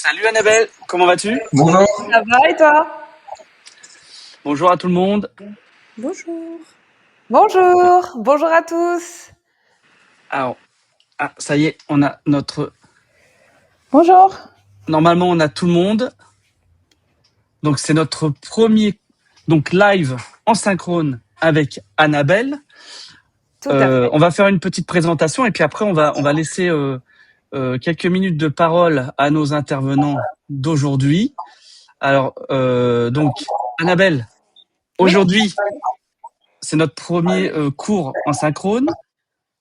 Salut Annabelle, comment vas-tu? Bonjour. Ça va et toi? Bonjour à tout le monde. Bonjour. Bonjour, bonjour à tous. Alors, ça y est, on a notre. Bonjour. Normalement, on a tout le monde. Donc, c'est notre premier live en synchrone avec Annabelle. Tout à fait. On va faire une petite présentation et puis après, on va laisser quelques minutes de parole à nos intervenants d'aujourd'hui. Alors, Annabelle, aujourd'hui, c'est notre premier cours en synchrone.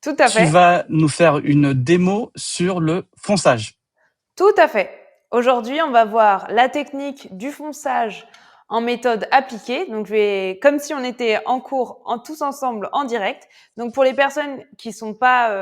Tout à Tu fait. vas nous faire une démo sur le fonçage. Tout à fait. Aujourd'hui, on va voir la technique du fonçage en méthode appliquée. Donc, je vais, comme si on était en cours, tous ensemble en direct. Donc, pour les personnes qui sont pas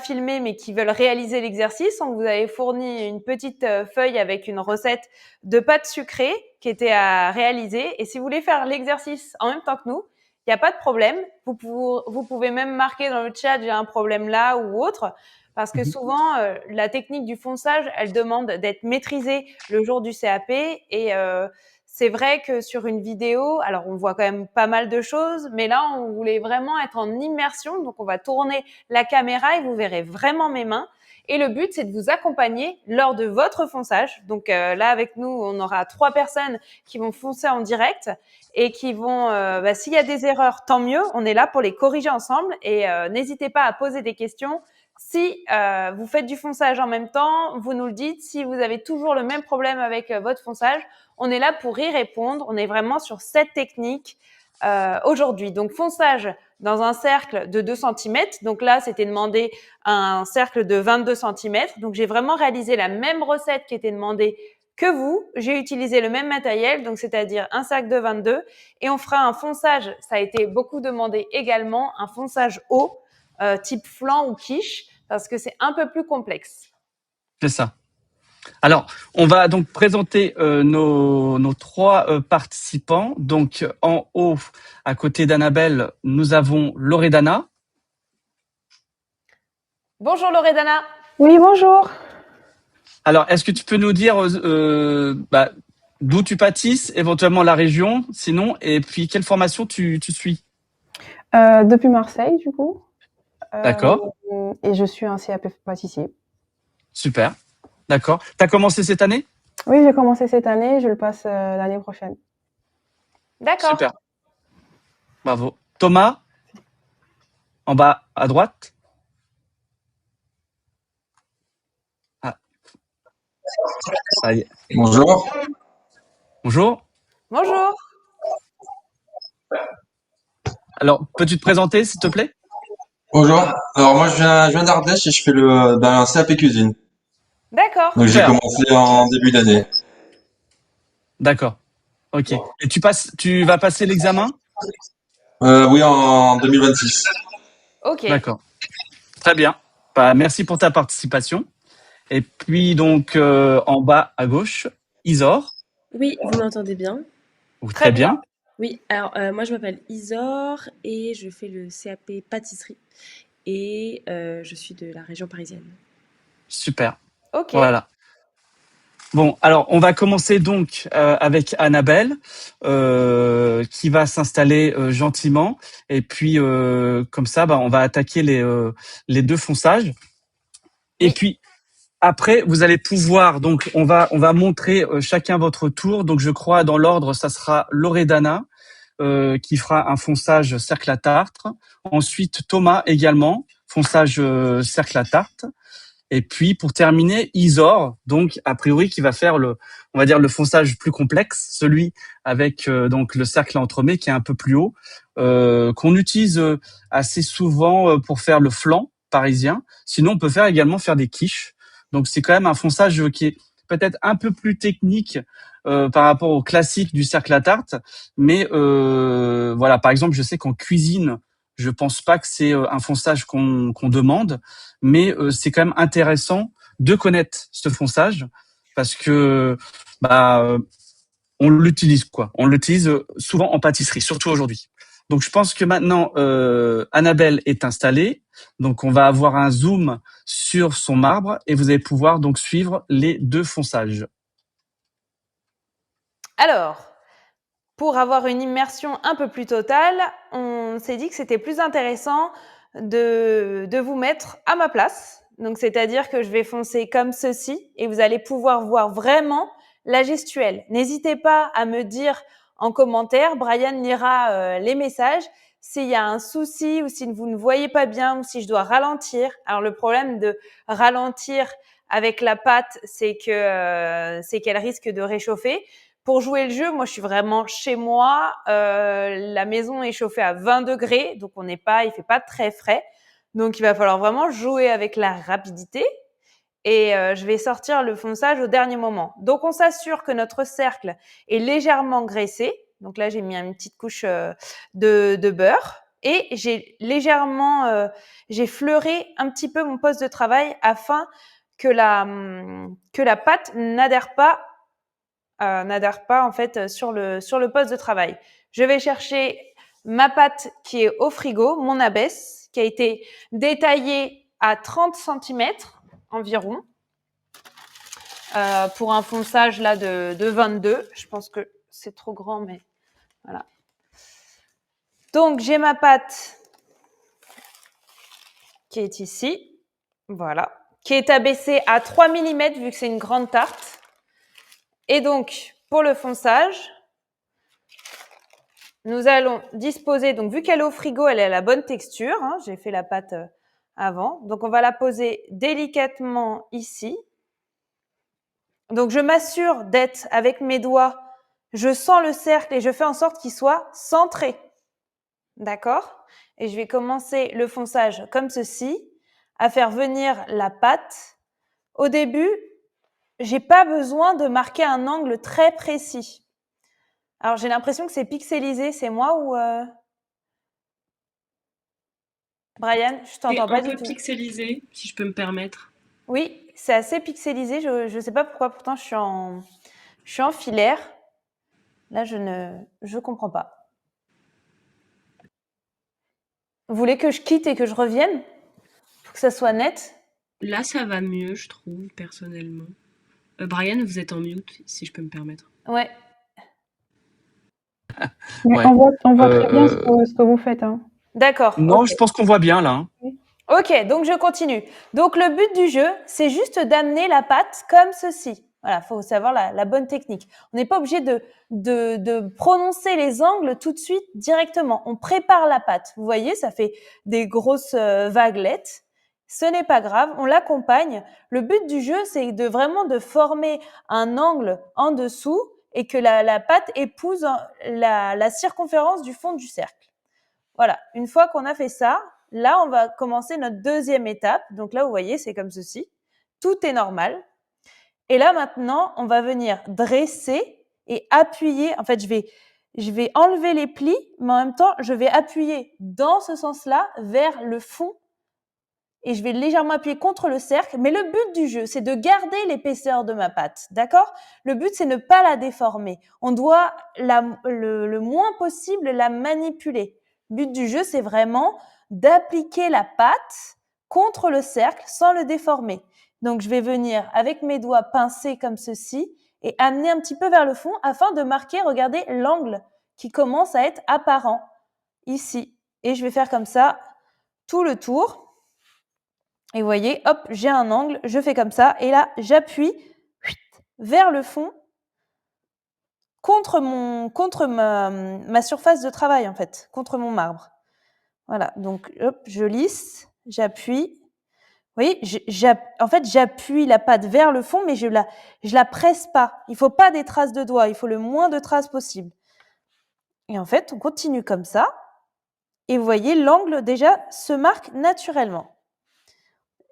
filmées, mais qui veulent réaliser l'exercice, on vous avait fourni une petite feuille avec une recette de pâte sucrée qui était à réaliser. Et si vous voulez faire l'exercice en même temps que nous, il n'y a pas de problème. Vous pouvez même marquer dans le chat, j'ai un problème là ou autre. Parce que souvent, la technique du fonçage, elle demande d'être maîtrisée le jour du CAP. Et c'est vrai que sur une vidéo, alors on voit quand même pas mal de choses, mais là, on voulait vraiment être en immersion. Donc, on va tourner la caméra et vous verrez vraiment mes mains. Et le but, c'est de vous accompagner lors de votre fonçage. Donc là, avec nous, on aura 3 personnes qui vont foncer en direct et qui vont, s'il y a des erreurs, tant mieux. On est là pour les corriger ensemble. Et n'hésitez pas à poser des questions. Si vous faites du fonçage en même temps, vous nous le dites. Si vous avez toujours le même problème avec votre fonçage, on est là pour y répondre. On est vraiment sur cette technique aujourd'hui. Donc, fonçage dans un cercle de 2 cm. Donc là, c'était demandé un cercle de 22 cm. Donc, j'ai vraiment réalisé la même recette qui était demandée que vous. J'ai utilisé le même matériel, donc c'est-à-dire un cercle de 22. Et on fera un fonçage, ça a été beaucoup demandé également, un fonçage haut, type flan ou quiche, parce que c'est un peu plus complexe. C'est ça. Alors, on va donc présenter nos 3 participants. Donc, en haut, à côté d'Annabelle, nous avons Loredana. Bonjour Loredana. Oui, bonjour. Alors, est-ce que tu peux nous dire d'où tu pâtisses, éventuellement la région, sinon, et puis quelle formation tu suis? Depuis Marseille, du coup. D'accord. Et je suis un CAP pâtissier. Super. D'accord. Tu as commencé cette année? Oui, j'ai commencé cette année, je le passe l'année prochaine. D'accord. Super. Bravo. Thomas, en bas à droite. Ça y est. Bonjour. Bonjour. Bonjour. Alors, peux-tu te présenter, s'il te plaît? Bonjour. Alors moi je viens d'Ardèche et je fais un CAP cuisine. D'accord. Donc j'ai Super. commencé en début d'année. D'accord. Ok. Et tu vas passer l'examen? Oui, en 2026. Ok. D'accord. Très bien. Bah, merci pour ta participation. Et puis donc en bas à gauche, Isor. Oui, vous m'entendez bien? Très bien. Oui, alors moi je m'appelle Isor et je fais le CAP pâtisserie et je suis de la région parisienne. Super. Ok. Voilà. Bon, alors on va commencer donc avec Annabelle qui va s'installer gentiment et puis comme ça, on va attaquer les 2 fonçages. Et Oui. puis après, vous allez pouvoir donc on va montrer chacun votre tour. Donc je crois dans l'ordre, ça sera Loredana qui fera un fonçage cercle à tartre. Ensuite Thomas également fonçage cercle à tarte. Et puis pour terminer, Isor, donc a priori qui va faire on va dire le fonçage plus complexe, celui avec donc le cercle à entremets qui est un peu plus haut, qu'on utilise assez souvent pour faire le flan parisien. Sinon, on peut également faire des quiches. Donc c'est quand même un fonçage qui est peut-être un peu plus technique par rapport au classique du cercle à tarte, mais voilà, par exemple, je sais qu'en cuisine, je pense pas que c'est un fonçage qu'on demande, mais c'est quand même intéressant de connaître ce fonçage parce que on l'utilise quoi. On l'utilise souvent en pâtisserie, surtout aujourd'hui. Donc, je pense que maintenant, Annabelle est installée. Donc, on va avoir un zoom sur son marbre et vous allez pouvoir donc suivre les 2 fonçages. Alors, pour avoir une immersion un peu plus totale, on s'est dit que c'était plus intéressant de vous mettre à ma place. Donc, c'est-à-dire que je vais foncer comme ceci et vous allez pouvoir voir vraiment la gestuelle. N'hésitez pas à me dire en commentaire, Brian lira les messages, s'il y a un souci ou si vous ne voyez pas bien ou si je dois ralentir. Alors, le problème de ralentir avec la pâte, c'est qu'elle risque de réchauffer. Pour jouer le jeu, moi, je suis vraiment chez moi. La maison est chauffée à 20 degrés, donc il fait pas très frais. Donc, il va falloir vraiment jouer avec la rapidité. Et je vais sortir le fonçage au dernier moment. Donc, on s'assure que notre cercle est légèrement graissé. Donc là, j'ai mis une petite couche de beurre. Et j'ai fleuré un petit peu mon poste de travail afin que la pâte n'adhère pas en fait sur le poste de travail. Je vais chercher ma pâte qui est au frigo, mon abaisse, qui a été détaillée à 30 cm environ pour un fonçage là de 22. Je pense que c'est trop grand, mais voilà. Donc, j'ai ma pâte qui est ici, voilà, qui est abaissée à 3 mm vu que c'est une grande tarte. Et donc, pour le fonçage, nous allons disposer, donc vu qu'elle est au frigo, elle est à la bonne texture, hein, j'ai fait la pâte avant, donc on va la poser délicatement ici. Donc je m'assure d'être avec mes doigts, je sens le cercle et je fais en sorte qu'il soit centré, d'accord? Et je vais commencer le fonçage comme ceci, à faire venir la pâte. Au début, j'ai pas besoin de marquer un angle très précis. Alors, j'ai l'impression que c'est pixelisé, c'est moi ou Brian, je C'est t'entends pas un du peu tout. pixelisé, si je peux me permettre. Oui, c'est assez pixelisé, je sais pas pourquoi, pourtant je suis en filaire. Là, je comprends pas. Vous voulez que je quitte et que je revienne pour que ça soit net? Là, ça va mieux, je trouve, personnellement. Brian, vous êtes en mute, si je peux me permettre. Ouais. Mais Ouais. on voit très bien ce que vous faites, hein. D'accord. Non, Ok. je pense qu'on voit bien là. Hein. Ok, donc je continue. Donc le but du jeu, c'est juste d'amener la pâte comme ceci. Voilà, faut savoir la bonne technique. On n'est pas obligé de prononcer les angles tout de suite directement. On prépare la pâte. Vous voyez, ça fait des grosses vaguelettes. Ce n'est pas grave, on l'accompagne. Le but du jeu, c'est vraiment de former un angle en dessous et que la pâte épouse la circonférence du fond du cercle. Voilà, une fois qu'on a fait ça, là, on va commencer notre deuxième étape. Donc là, vous voyez, c'est comme ceci. Tout est normal. Et là, maintenant, on va venir dresser et appuyer. En fait, je vais enlever les plis, mais en même temps, je vais appuyer dans ce sens-là vers le fond et je vais légèrement appuyer contre le cercle. Mais le but du jeu, c'est de garder l'épaisseur de ma pâte, d'accord? Le but, c'est ne pas la déformer. On doit le moins possible la manipuler. Le but du jeu, c'est vraiment d'appliquer la pâte contre le cercle sans le déformer. Donc, je vais venir avec mes doigts pincer comme ceci et amener un petit peu vers le fond afin de marquer, regardez, l'angle qui commence à être apparent ici. Et je vais faire comme ça tout le tour. Et vous voyez, hop, j'ai un angle, je fais comme ça, et là, j'appuie vers le fond contre ma surface de travail, en fait, contre mon marbre. Voilà, donc hop, je lisse, j'appuie. Vous voyez, en fait, j'appuie la pâte vers le fond, mais je la presse pas. Il faut pas des traces de doigts, il faut le moins de traces possible. Et en fait, on continue comme ça. Et vous voyez, l'angle déjà se marque naturellement.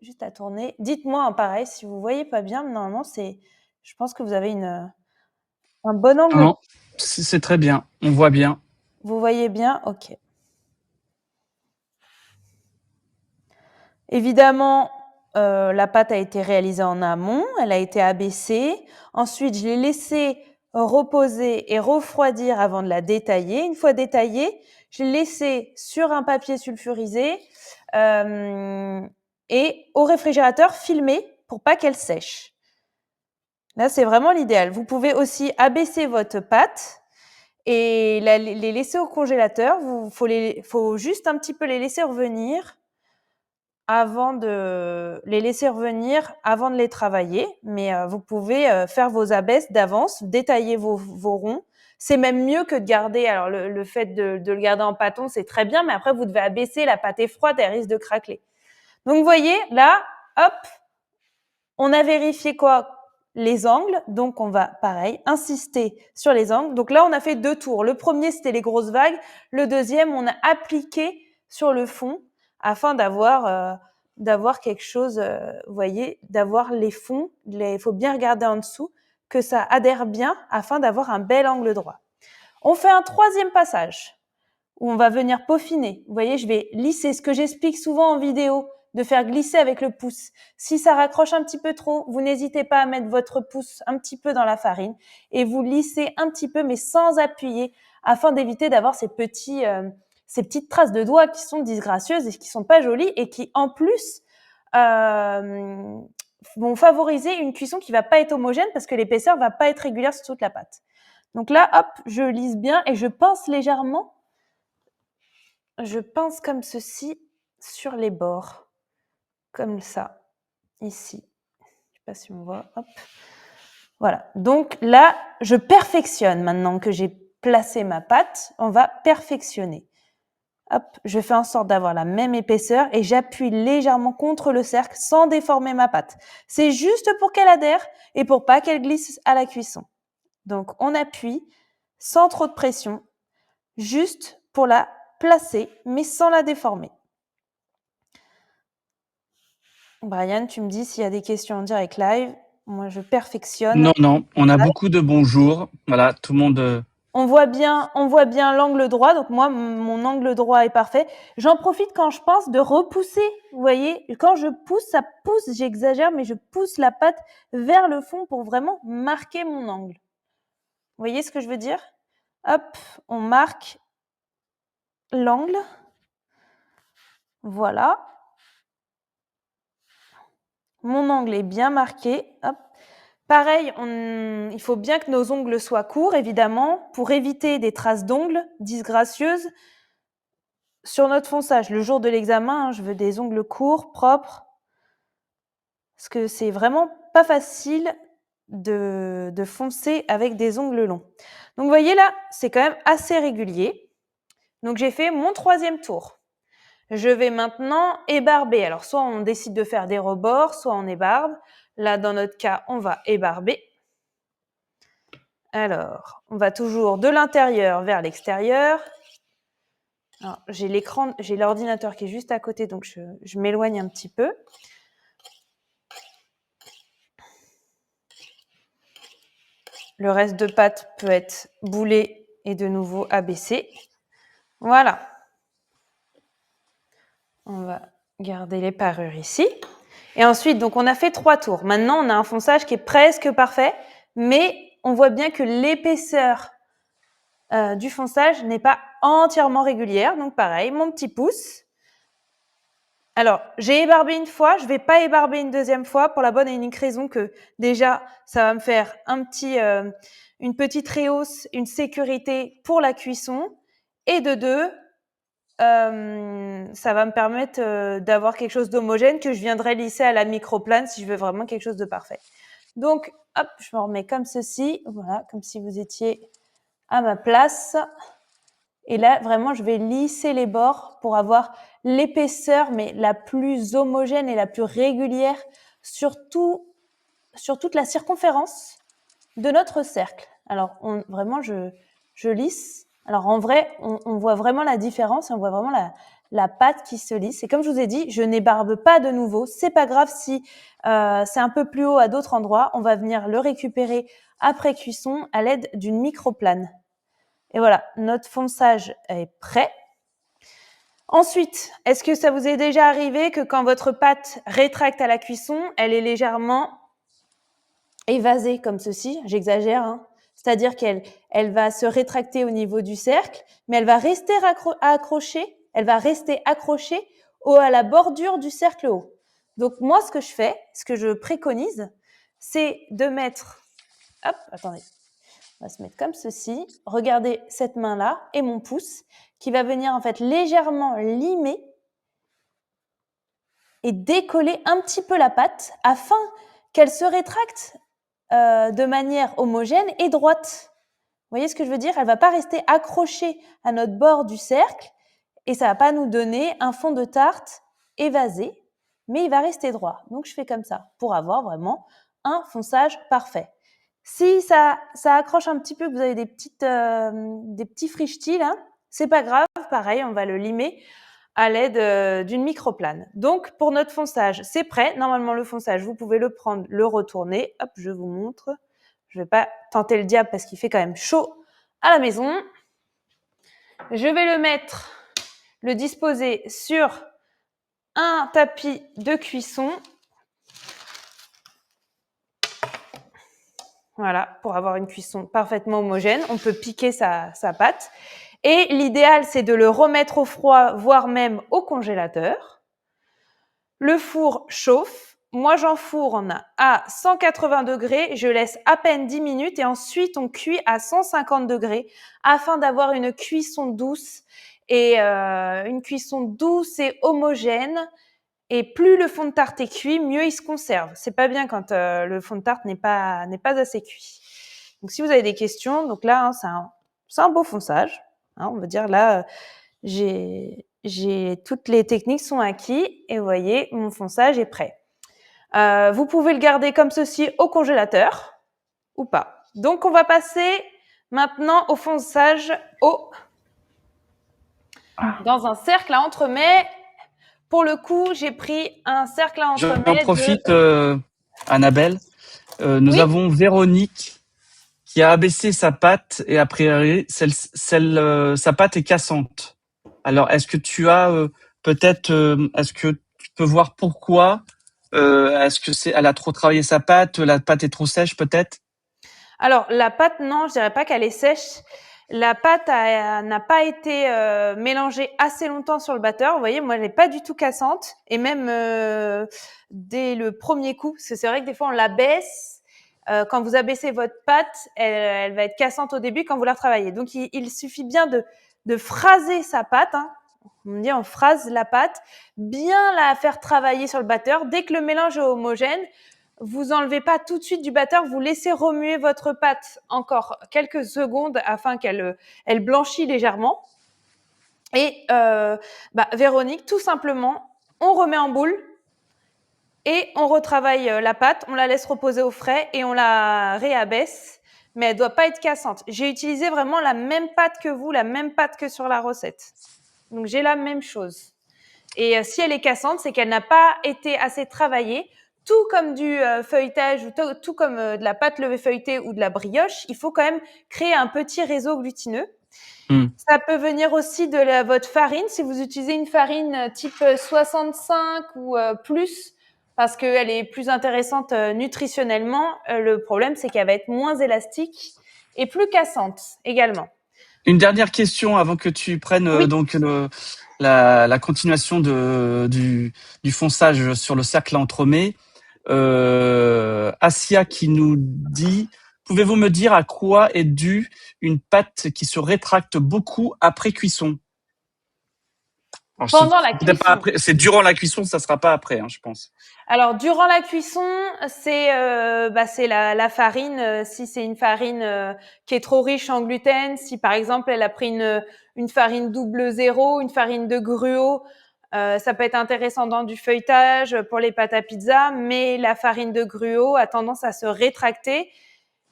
Juste à tourner. Dites-moi en pareil si vous voyez pas bien. Normalement, je pense que vous avez un bon angle. Non, c'est très bien. On voit bien. Vous voyez bien? Ok. Évidemment, la pâte a été réalisée en amont. Elle a été abaissée. Ensuite, je l'ai laissée reposer et refroidir avant de la détailler. Une fois détaillée, je l'ai laissé sur un papier sulfurisé et au réfrigérateur filmé pour pas qu'elle sèche. Là, c'est vraiment l'idéal. Vous pouvez aussi abaisser votre pâte et les laisser au congélateur. Faut juste un petit peu les laisser revenir avant de les travailler. Mais vous pouvez faire vos abaisses d'avance, détailler vos ronds. C'est même mieux que de garder. Alors le fait de le garder en pâton, c'est très bien, mais après vous devez abaisser. La pâte est froide, elle risque de craquer. Donc vous voyez là, hop, on a vérifié quoi? Les angles, donc on va pareil insister sur les angles. Donc là on a fait 2 tours. Le premier c'était les grosses vagues, le deuxième on a appliqué sur le fond afin d'avoir quelque chose, vous voyez, d'avoir les fonds. Il faut bien regarder en dessous que ça adhère bien afin d'avoir un bel angle droit. On fait un troisième passage où on va venir peaufiner. Vous voyez, je vais lisser ce que j'explique souvent en vidéo, de faire glisser avec le pouce. Si ça raccroche un petit peu trop, vous n'hésitez pas à mettre votre pouce un petit peu dans la farine et vous lissez un petit peu, mais sans appuyer, afin d'éviter d'avoir ces petites traces de doigts qui sont disgracieuses et qui sont pas jolies et qui, en plus, vont favoriser une cuisson qui va pas être homogène parce que l'épaisseur va pas être régulière sur toute la pâte. Donc là, hop, je lisse bien et je pince légèrement. Je pince comme ceci sur les bords. Comme ça, ici. Je ne sais pas si on voit. Hop. Voilà. Donc là, je perfectionne. Maintenant que j'ai placé ma pâte, on va perfectionner. Hop, je fais en sorte d'avoir la même épaisseur et j'appuie légèrement contre le cercle sans déformer ma pâte. C'est juste pour qu'elle adhère et pour pas qu'elle glisse à la cuisson. Donc on appuie sans trop de pression, juste pour la placer, mais sans la déformer. Brian, tu me dis s'il y a des questions en direct live. Moi, je perfectionne. Non, on a beaucoup de bonjours. Voilà, tout le monde. On voit bien l'angle droit. Donc moi, mon angle droit est parfait. J'en profite quand je pense de repousser. Vous voyez, quand je pousse, ça pousse. J'exagère, mais je pousse la pâte vers le fond pour vraiment marquer mon angle. Vous voyez ce que je veux dire? Hop, on marque l'angle. Voilà. Mon angle est bien marqué. Hop. Pareil, il faut bien que nos ongles soient courts, évidemment, pour éviter des traces d'ongles disgracieuses sur notre fonçage. Le jour de l'examen, je veux des ongles courts, propres, parce que c'est vraiment pas facile de foncer avec des ongles longs. Donc, vous voyez là, c'est quand même assez régulier. Donc, j'ai fait mon troisième tour. Je vais maintenant ébarber. Alors, soit on décide de faire des rebords, soit on ébarbe. Là, dans notre cas, on va ébarber. Alors, on va toujours de l'intérieur vers l'extérieur. Alors, j'ai l'ordinateur qui est juste à côté, donc je m'éloigne un petit peu. Le reste de pâte peut être boulé et de nouveau abaissé. Voilà. On va garder les parures ici. Et ensuite, donc on a fait 3 tours. Maintenant, on a un fonçage qui est presque parfait, mais on voit bien que l'épaisseur du fonçage n'est pas entièrement régulière. Donc pareil, mon petit pouce. Alors, j'ai ébarbé une fois, je ne vais pas ébarber une deuxième fois pour la bonne et unique raison que déjà, ça va me faire une petite rehausse, une sécurité pour la cuisson. Et de deux, ça va me permettre d'avoir quelque chose d'homogène que je viendrai lisser à la microplane si je veux vraiment quelque chose de parfait. Donc, hop, je me remets comme ceci, voilà, comme si vous étiez à ma place. Et là, vraiment, je vais lisser les bords pour avoir l'épaisseur, mais la plus homogène et la plus régulière sur toute la circonférence de notre cercle. Alors, vraiment, je lisse. Alors, en vrai, on voit vraiment la différence, on voit vraiment la pâte qui se lisse. Et comme je vous ai dit, je n'ébarbe pas de nouveau. C'est pas grave si c'est un peu plus haut à d'autres endroits. On va venir le récupérer après cuisson à l'aide d'une microplane. Et voilà, notre fonçage est prêt. Ensuite, est-ce que ça vous est déjà arrivé que quand votre pâte rétracte à la cuisson, elle est légèrement évasée comme ceci? J'exagère, hein. c'est-à-dire qu'elle va se rétracter au niveau du cercle, mais elle va rester accrochée à la bordure du cercle haut. Donc moi, ce que je fais, ce que je préconise, c'est de mettre, hop, attendez, on va se mettre comme ceci. Regardez cette main-là et mon pouce qui va venir en fait légèrement limer et décoller un petit peu la patte afin qu'elle se rétracte de manière homogène et droite. Vous voyez ce que je veux dire? Elle va pas rester accrochée à notre bord du cercle et ça va pas nous donner un fond de tarte évasé, mais il va rester droit. Donc, je fais comme ça pour avoir vraiment un fonçage parfait. Si ça accroche un petit peu, que vous avez des petits frichetis là, c'est pas grave. Pareil, on va le limer à l'aide d'une microplane. Donc, pour notre fonçage, c'est prêt. Normalement, le fonçage, vous pouvez le prendre, le retourner. Hop, je vous montre. Je vais pas tenter le diable parce qu'il fait quand même chaud à la maison. Je vais le disposer sur un tapis de cuisson. Voilà, pour avoir une cuisson parfaitement homogène. On peut piquer sa pâte. Et l'idéal, c'est de le remettre au froid, voire même au congélateur. Le four chauffe. Moi, j'enfourne à 180 degrés. Je laisse à peine 10 minutes et ensuite, on cuit à 150 degrés afin d'avoir une cuisson douce et homogène. Et plus le fond de tarte est cuit, mieux il se conserve. C'est pas bien quand le fond de tarte n'est pas assez cuit. Donc, si vous avez des questions, donc là, hein, c'est un beau fonçage. Hein, on va dire là, toutes les techniques sont acquises et vous voyez, mon fonçage est prêt. Vous pouvez le garder comme ceci au congélateur ou pas. Donc, on va passer maintenant au fonçage dans un cercle à entremets. Pour le coup, j'ai pris un cercle à entremets. J'en profite, Annabelle. Nous avons Véronique qui a abaissé sa patte et a priori, sa patte est cassante. Alors, est-ce que tu as est-ce que tu peux voir pourquoi? Est-ce que elle a trop travaillé sa patte? La patte est trop sèche, peut-être? Alors, la pâte, non, je dirais pas qu'elle est sèche. La pâte n'a pas été mélangée assez longtemps sur le batteur. Vous voyez, moi, elle n'est pas du tout cassante. Et même dès le premier coup, parce que c'est vrai que des fois, on l'abaisse. Quand vous abaissez votre pâte, elle va être cassante au début quand vous la retravaillez. Donc, il suffit bien de phraser sa pâte. Hein. On dit on phrase la pâte, bien la faire travailler sur le batteur. Dès que le mélange est homogène, vous enlevez pas tout de suite du batteur, vous laissez remuer votre pâte encore quelques secondes afin qu'elle blanchisse légèrement. Et Véronique, tout simplement, on remet en boule et on retravaille la pâte, on la laisse reposer au frais et on la réabaisse, mais elle doit pas être cassante. J'ai utilisé vraiment la même pâte que vous, la même pâte que sur la recette. Donc j'ai la même chose. Et si elle est cassante, c'est qu'elle n'a pas été assez travaillée. Tout comme du feuilletage ou tout comme de la pâte levée feuilletée ou de la brioche, il faut quand même créer un petit réseau glutineux. Ça peut venir aussi de votre farine. Si vous utilisez une farine type 65 ou plus, parce qu'elle est plus intéressante nutritionnellement, le problème, c'est qu'elle va être moins élastique et plus cassante également. Une dernière question avant que tu prennes donc la continuation du fonçage sur le cercle à entremets. Asia qui nous dit: pouvez-vous me dire à quoi est due une pâte qui se rétracte beaucoup après cuisson? Alors, Pendant la cuisson. Pas après, c'est durant la cuisson, ça sera pas après, hein, je pense. Alors durant la cuisson, c'est la farine. Si c'est une farine qui est trop riche en gluten, si par exemple elle a pris une farine double zéro, une farine de gruau, ça peut être intéressant dans du feuilletage pour les pâtes à pizza, mais la farine de gruau a tendance à se rétracter.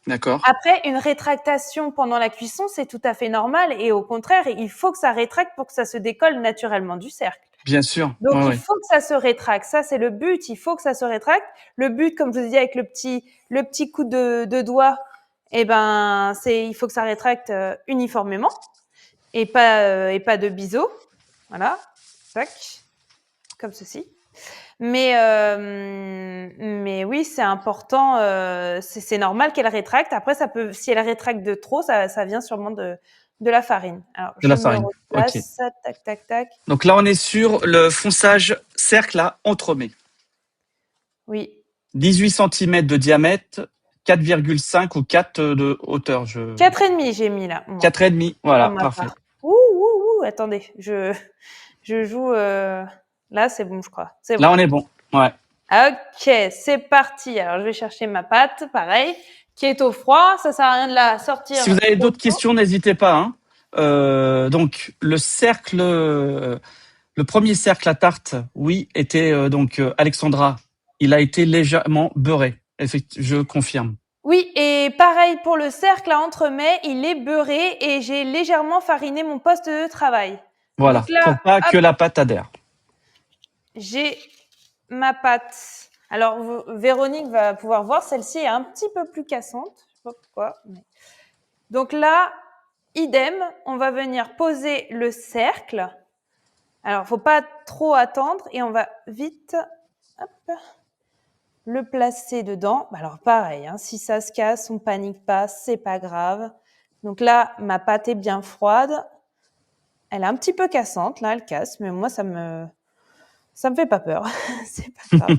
D'accord. Après, une rétractation pendant la cuisson, c'est tout à fait normal et au contraire, il faut que ça rétracte pour que ça se décolle naturellement du cercle. Bien sûr. Donc, il faut que ça se rétracte. Ça, c'est le but. Il faut que ça se rétracte. Le but, comme je vous ai dit, avec le petit coup de doigt, il faut que ça rétracte uniformément et pas de biseau. Voilà. Tac. Comme ceci. Mais oui, c'est important. C'est normal qu'elle rétracte. Après, si elle rétracte de trop, ça vient sûrement de la farine. Alors, De je la me farine. Ok. replace. Tac, tac, tac. Donc là, on est sur le fonçage cercle à entremets. Oui. 18 cm de diamètre, 4,5 ou 4 de hauteur. 4,5 j'ai mis là. Moi, 4,5, voilà, pour ma parfait. part. Ouh, attendez. Je joue. Là, c'est bon, je crois. C'est bon. Là, on est bon. Ouais. Ok, c'est parti. Alors, je vais chercher ma pâte, pareil, qui est au froid. Ça sert à rien de la sortir. Si vous avez trop d'autres tôt. questions, n'hésitez pas. Hein. Donc, le premier cercle à tarte, oui, était donc Alexandra. Il a été légèrement beurré. Je confirme. Oui, et pareil pour le cercle à entremets, il est beurré et j'ai légèrement fariné mon poste de travail. Voilà, Donc là, pour pas hop, que la pâte adhère. j'ai ma pâte. Alors, Véronique va pouvoir voir, celle-ci est un petit peu plus cassante. Je sais pas pourquoi. Donc là, idem, on va venir poser le cercle. Alors, faut pas trop attendre et on va vite hop, le placer dedans. Alors, pareil, hein, si ça se casse, on panique pas, c'est pas grave. Donc là, ma pâte est bien froide. Elle est un petit peu cassante, là, elle casse, mais moi, ça me fait pas peur. C'est pas grave. Non, Même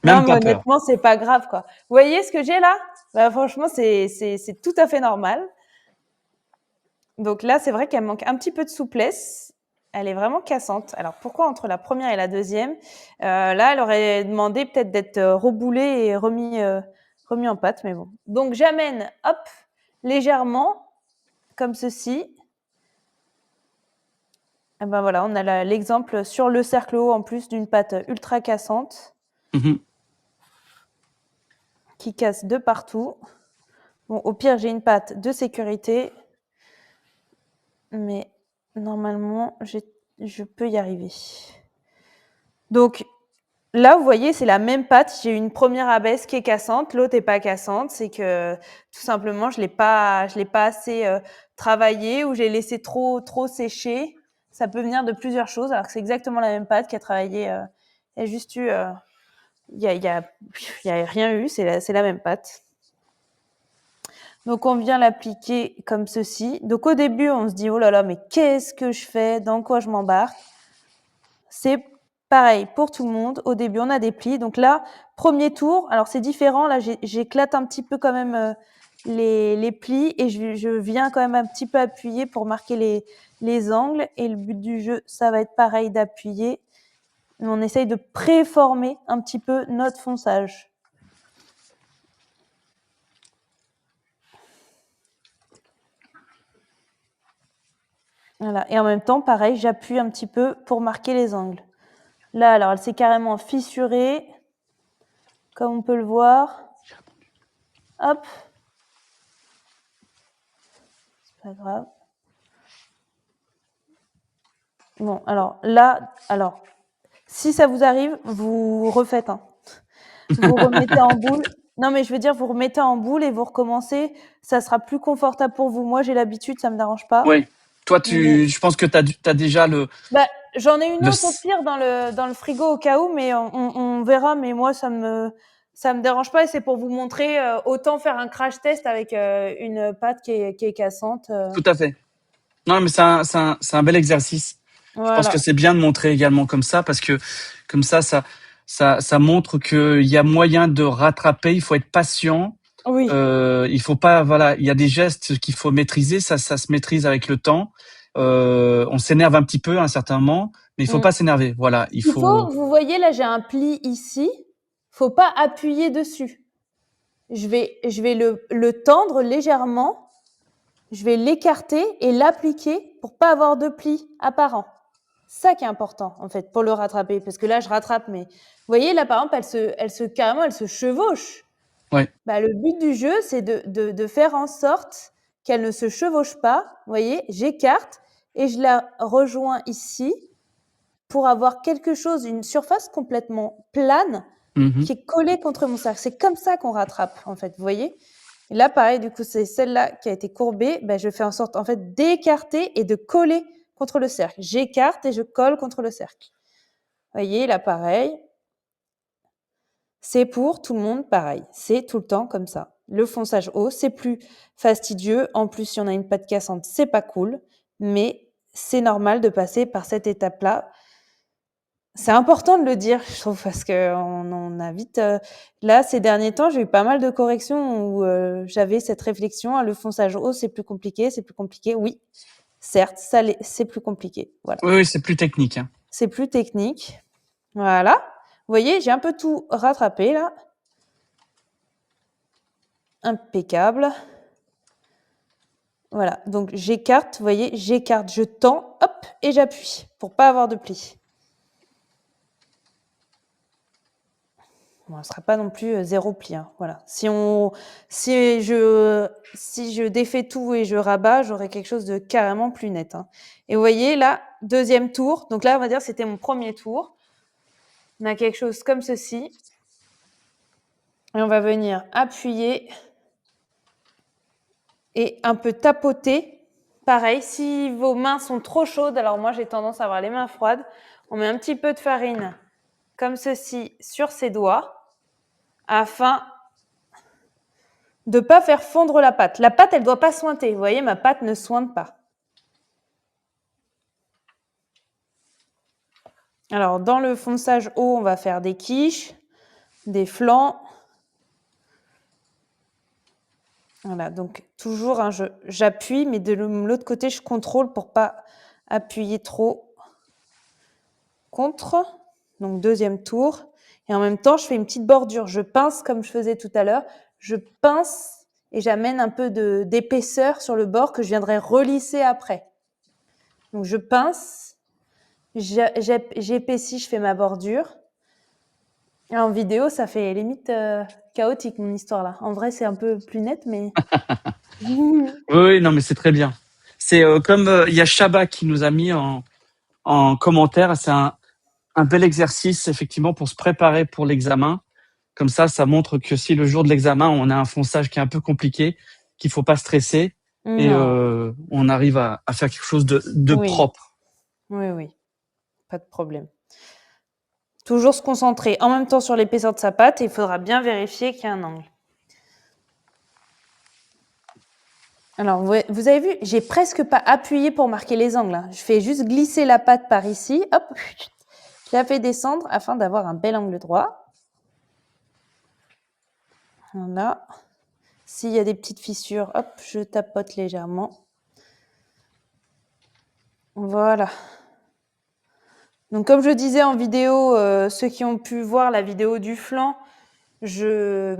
mais pas peur. honnêtement, c'est pas grave, quoi. Vous voyez ce que j'ai là? Bah, franchement, c'est tout à fait normal. Donc là, c'est vrai qu'elle manque un petit peu de souplesse. Elle est vraiment cassante. Alors, pourquoi entre la première et la deuxième? Là, elle aurait demandé peut-être d'être reboulée et remis en pâte, mais bon. Donc, j'amène, hop, légèrement, comme ceci. Et ben voilà, on a l'exemple sur le cercle haut en plus d'une pâte ultra cassante Mhm. qui casse de partout. Bon, au pire, j'ai une pâte de sécurité, mais normalement, je peux y arriver. Donc là, vous voyez, c'est la même pâte. J'ai une première abaisse qui est cassante, l'autre est pas cassante. C'est que tout simplement, je l'ai pas assez travaillé ou j'ai laissé trop sécher. Ça peut venir de plusieurs choses, alors que c'est exactement la même pâte qui a travaillé. Il y a juste eu, il y a rien eu. C'est la même pâte. Donc on vient l'appliquer comme ceci. Donc au début, on se dit oh là là, mais qu'est-ce que je fais? Dans quoi je m'embarque? C'est pareil pour tout le monde. Au début, on a des plis. Donc là, premier tour. Alors c'est différent. Là, j'éclate un petit peu quand même les plis et je viens quand même un petit peu appuyer pour marquer les angles. Et le but du jeu, ça va être pareil d'appuyer. On essaye de préformer un petit peu notre fonçage. Voilà. Et en même temps, pareil, j'appuie un petit peu pour marquer les angles. Là, alors, elle s'est carrément fissurée, comme on peut le voir. Hop. C'est pas grave. Bon, alors, là, si ça vous arrive, vous refaites. Hein. Vous remettez en boule. Non, mais je veux dire, vous remettez en boule et vous recommencez. Ça sera plus confortable pour vous. Moi, j'ai l'habitude, ça me dérange pas. Oui. Toi, Mais... je pense que tu as déjà j'en ai une autre au pire dans le frigo au cas où, mais on verra. Mais moi, ça me dérange pas et c'est pour vous montrer autant faire un crash test avec une pâte qui est cassante. Tout à fait. Non, mais c'est un bel exercice. Voilà. Je pense que c'est bien de montrer également comme ça parce que comme ça montre qu'il y a moyen de rattraper. Il faut être patient. Oui. Il faut pas, voilà, il y a des gestes qu'il faut maîtriser. Ça se maîtrise avec le temps. On s'énerve un petit peu à un certain moment, mais il faut pas s'énerver. Voilà, il faut. Vous voyez là, j'ai un pli ici. Faut pas appuyer dessus. Je vais le tendre légèrement. Je vais l'écarter et l'appliquer pour pas avoir de pli apparent. Ça qui est important en fait pour le rattraper, parce que là je rattrape, mais vous voyez là par exemple elle se chevauche. Ouais. Bah, le but du jeu c'est de faire en sorte qu'elle ne se chevauche pas. Vous voyez, j'écarte et je la rejoins ici pour avoir quelque chose, une surface complètement plane qui est collée contre mon cercle. C'est comme ça qu'on rattrape en fait, vous voyez. Et là pareil, du coup c'est celle-là qui a été courbée. Bah, je fais en sorte en fait d'écarter et de coller contre le cercle. J'écarte et je colle contre le cercle. Vous voyez, là, pareil. C'est pour tout le monde pareil. C'est tout le temps comme ça. Le fonçage haut, c'est plus fastidieux. En plus, si on a une pâte cassante, c'est pas cool. Mais c'est normal de passer par cette étape-là. C'est important de le dire, je trouve, parce qu'on a vite... Là, ces derniers temps, j'ai eu pas mal de corrections où j'avais cette réflexion, le fonçage haut, c'est plus compliqué, c'est plus compliqué. Oui, certes, c'est plus compliqué. Voilà. Oui, c'est plus technique. Hein. C'est plus technique. Voilà. Vous voyez, j'ai un peu tout rattrapé, là. Impeccable. Voilà, donc j'écarte, vous voyez, j'écarte, je tends, hop, et j'appuie pour pas avoir de plis. Bon, ce ne sera pas non plus 0 pli, hein, voilà. Si je défais tout et je rabats, j'aurai quelque chose de carrément plus net. Hein. Et vous voyez, là, deuxième tour. Donc là, on va dire que c'était mon premier tour. On a quelque chose comme ceci. Et on va venir appuyer et un peu tapoter. Pareil, si vos mains sont trop chaudes, alors moi j'ai tendance à avoir les mains froides, on met un petit peu de farine comme ceci sur ses doigts afin de ne pas faire fondre la pâte. La pâte, elle ne doit pas sointer. Vous voyez, ma pâte ne sointe pas. Alors, dans le fonçage haut, on va faire des quiches, des flancs. Voilà, donc toujours, hein, j'appuie, mais de l'autre côté, je contrôle pour ne pas appuyer trop contre. Donc, deuxième tour. Et en même temps, je fais une petite bordure. Je pince comme je faisais tout à l'heure. Je pince et j'amène un peu d'épaisseur sur le bord que je viendrai relisser après. Donc, je pince, j'épaissis, je fais ma bordure. Et en vidéo, ça fait limite chaotique, mon histoire là. En vrai, c'est un peu plus net, mais... Oui, non, mais c'est très bien. C'est comme il y a Shaba qui nous a mis en commentaire, c'est un bel exercice effectivement pour se préparer pour l'examen. Comme ça montre que si le jour de l'examen, on a un fonçage qui est un peu compliqué, qu'il faut pas stresser et on arrive à faire quelque chose de oui. propre. Oui, pas de problème. Toujours se concentrer en même temps sur l'épaisseur de sa pâte et il faudra bien vérifier qu'il y a un angle. Alors, vous avez vu, j'ai presque pas appuyé pour marquer les angles. Hein. Je fais juste glisser la pâte par ici. Hop, je la fais descendre afin d'avoir un bel angle droit. Voilà. S'il y a des petites fissures, hop, je tapote légèrement. Voilà. Donc, comme je disais en vidéo, ceux qui ont pu voir la vidéo du flanc, je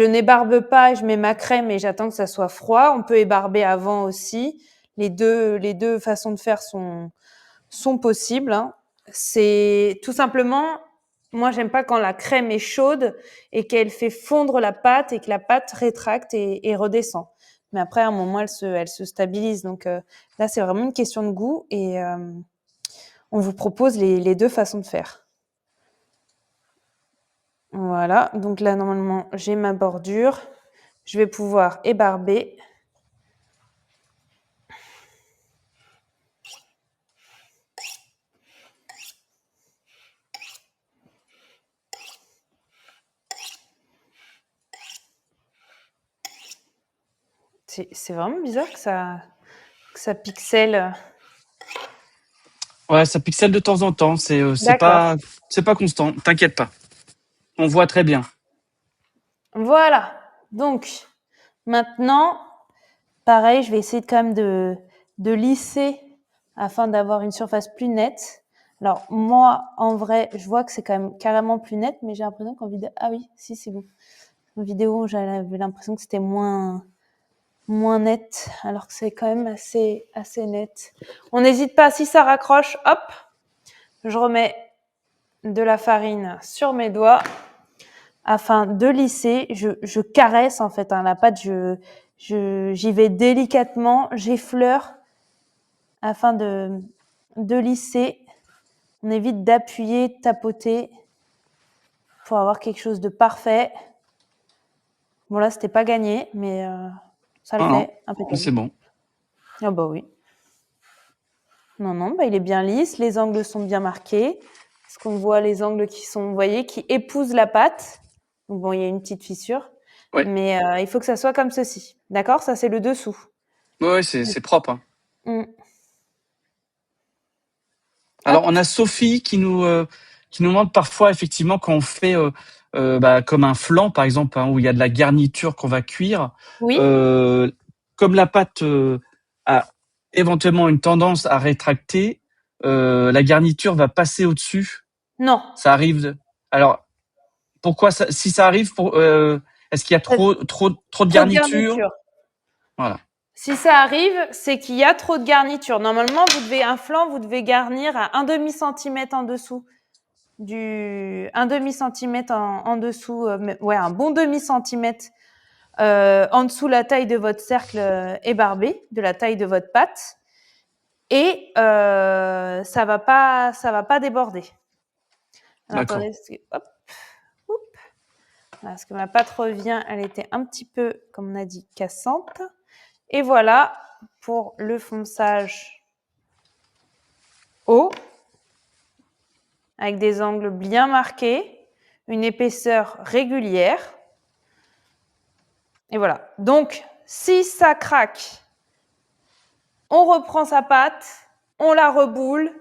n'ébarbe pas, je mets ma crème et j'attends que ça soit froid. On peut ébarber avant aussi. Les deux façons de faire sont possibles. Hein. C'est tout simplement, moi j'aime pas quand la crème est chaude et qu'elle fait fondre la pâte et que la pâte rétracte et redescend. Mais après, à un moment, elle se stabilise. Donc là, c'est vraiment une question de goût et on vous propose les deux façons de faire. Voilà, donc là, normalement, j'ai ma bordure. Je vais pouvoir ébarber. C'est vraiment bizarre que ça pixelle. Ouais, ça pixelle de temps en temps. C'est pas constant. T'inquiète pas. On voit très bien. Voilà. Donc, maintenant, pareil, je vais essayer quand même de lisser afin d'avoir une surface plus nette. Alors, moi, en vrai, je vois que c'est quand même carrément plus net, mais j'ai l'impression qu'en vidéo... Ah oui, si, c'est bon. En vidéo, j'avais l'impression que c'était moins net, alors que c'est quand même assez net. On n'hésite pas, si ça raccroche, hop, je remets de la farine sur mes doigts afin de lisser. Je caresse en fait la pâte, j'y vais délicatement, j'effleure afin de lisser. On évite d'appuyer, de tapoter pour avoir quelque chose de parfait. Bon là, c'était pas gagné, mais ça le fait. Impeccable. C'est bon. Ah bah oui. Non, il est bien lisse, les angles sont bien marqués. Parce qu'on voit les angles qui sont, vous voyez, qui épousent la pâte. Donc bon, il y a une petite fissure. Ouais. Mais il faut que ça soit comme ceci. D'accord? Ça, c'est le dessous. Ouais, c'est propre. Hein. Mm. Alors, on a Sophie qui nous demande parfois, effectivement, quand on fait comme un flan, par exemple, hein, où il y a de la garniture qu'on va cuire, Oui. comme la pâte a éventuellement une tendance à rétracter, la garniture va passer au-dessus. Non. Ça arrive. Alors, pourquoi ça, si ça arrive, est-ce qu'il y a trop de garniture? Voilà. Si ça arrive, c'est qu'il y a trop de garniture. Normalement, un flan, vous devez garnir à 1 demi-centimètre en dessous. Un demi-centimètre en dessous, un bon demi-centimètre en dessous la taille de votre cercle ébarbé, de la taille de votre pâte. Et ça va pas déborder. Alors, attendez, hop. Parce que ma pâte revient, elle était un petit peu, comme on a dit, cassante. Et voilà pour le fonçage haut, avec des angles bien marqués, une épaisseur régulière. Et voilà. Donc, si ça craque, on reprend sa pâte, on la reboule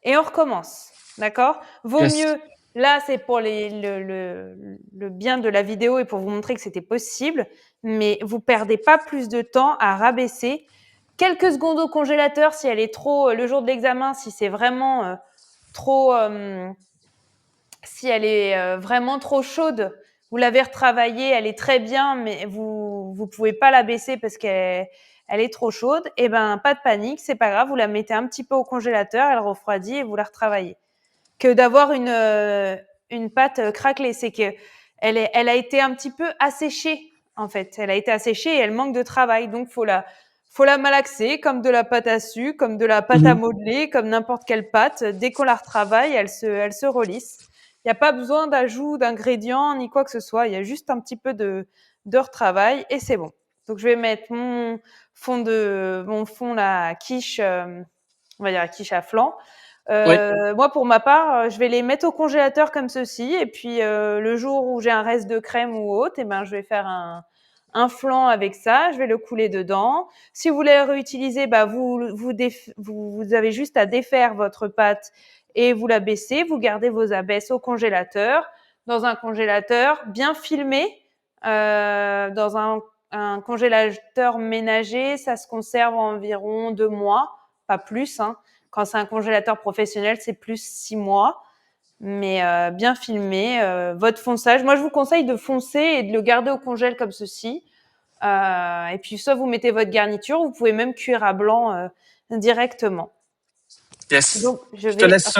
et on recommence. D'accord? Vaut mieux, là c'est pour le bien de la vidéo et pour vous montrer que c'était possible, mais vous perdez pas plus de temps à rabaisser. Quelques secondes au congélateur si elle est trop, le jour de l'examen, si c'est vraiment trop, si elle est vraiment trop chaude, vous l'avez retravaillée, elle est très bien, mais vous pouvez pas la baisser parce qu'elle est trop chaude. Et ben pas de panique, c'est pas grave, vous la mettez un petit peu au congélateur, elle refroidit et vous la retravaillez. Que d'avoir une pâte craquelée, c'est que elle a été un petit peu asséchée en fait. Elle a été asséchée et elle manque de travail, donc faut la malaxer comme de la pâte à sucre, comme de la pâte à modeler, comme n'importe quelle pâte. Dès qu'on la retravaille, elle se relisse. Il n'y a pas besoin d'ajout d'ingrédients ni quoi que ce soit. Il y a juste un petit peu de retravail et c'est bon. Donc je vais mettre mon fond la quiche, on va dire la quiche à flan. Moi, pour ma part, je vais les mettre au congélateur comme ceci. Et puis, le jour où j'ai un reste de crème ou autre, je vais faire un flan avec ça. Je vais le couler dedans. Si vous voulez le réutiliser, vous avez juste à défaire votre pâte et vous la baissez. Vous gardez vos abaisses au congélateur, dans un congélateur bien filmé, dans un congélateur ménager. Ça se conserve environ 2 mois, pas plus, hein. Quand c'est un congélateur professionnel, c'est plus 6 mois. Mais bien filmé. Votre fonçage, moi, je vous conseille de foncer et de le garder au congèle comme ceci. Et puis, soit vous mettez votre garniture, vous pouvez même cuire à blanc directement. Yes. Donc, je te laisse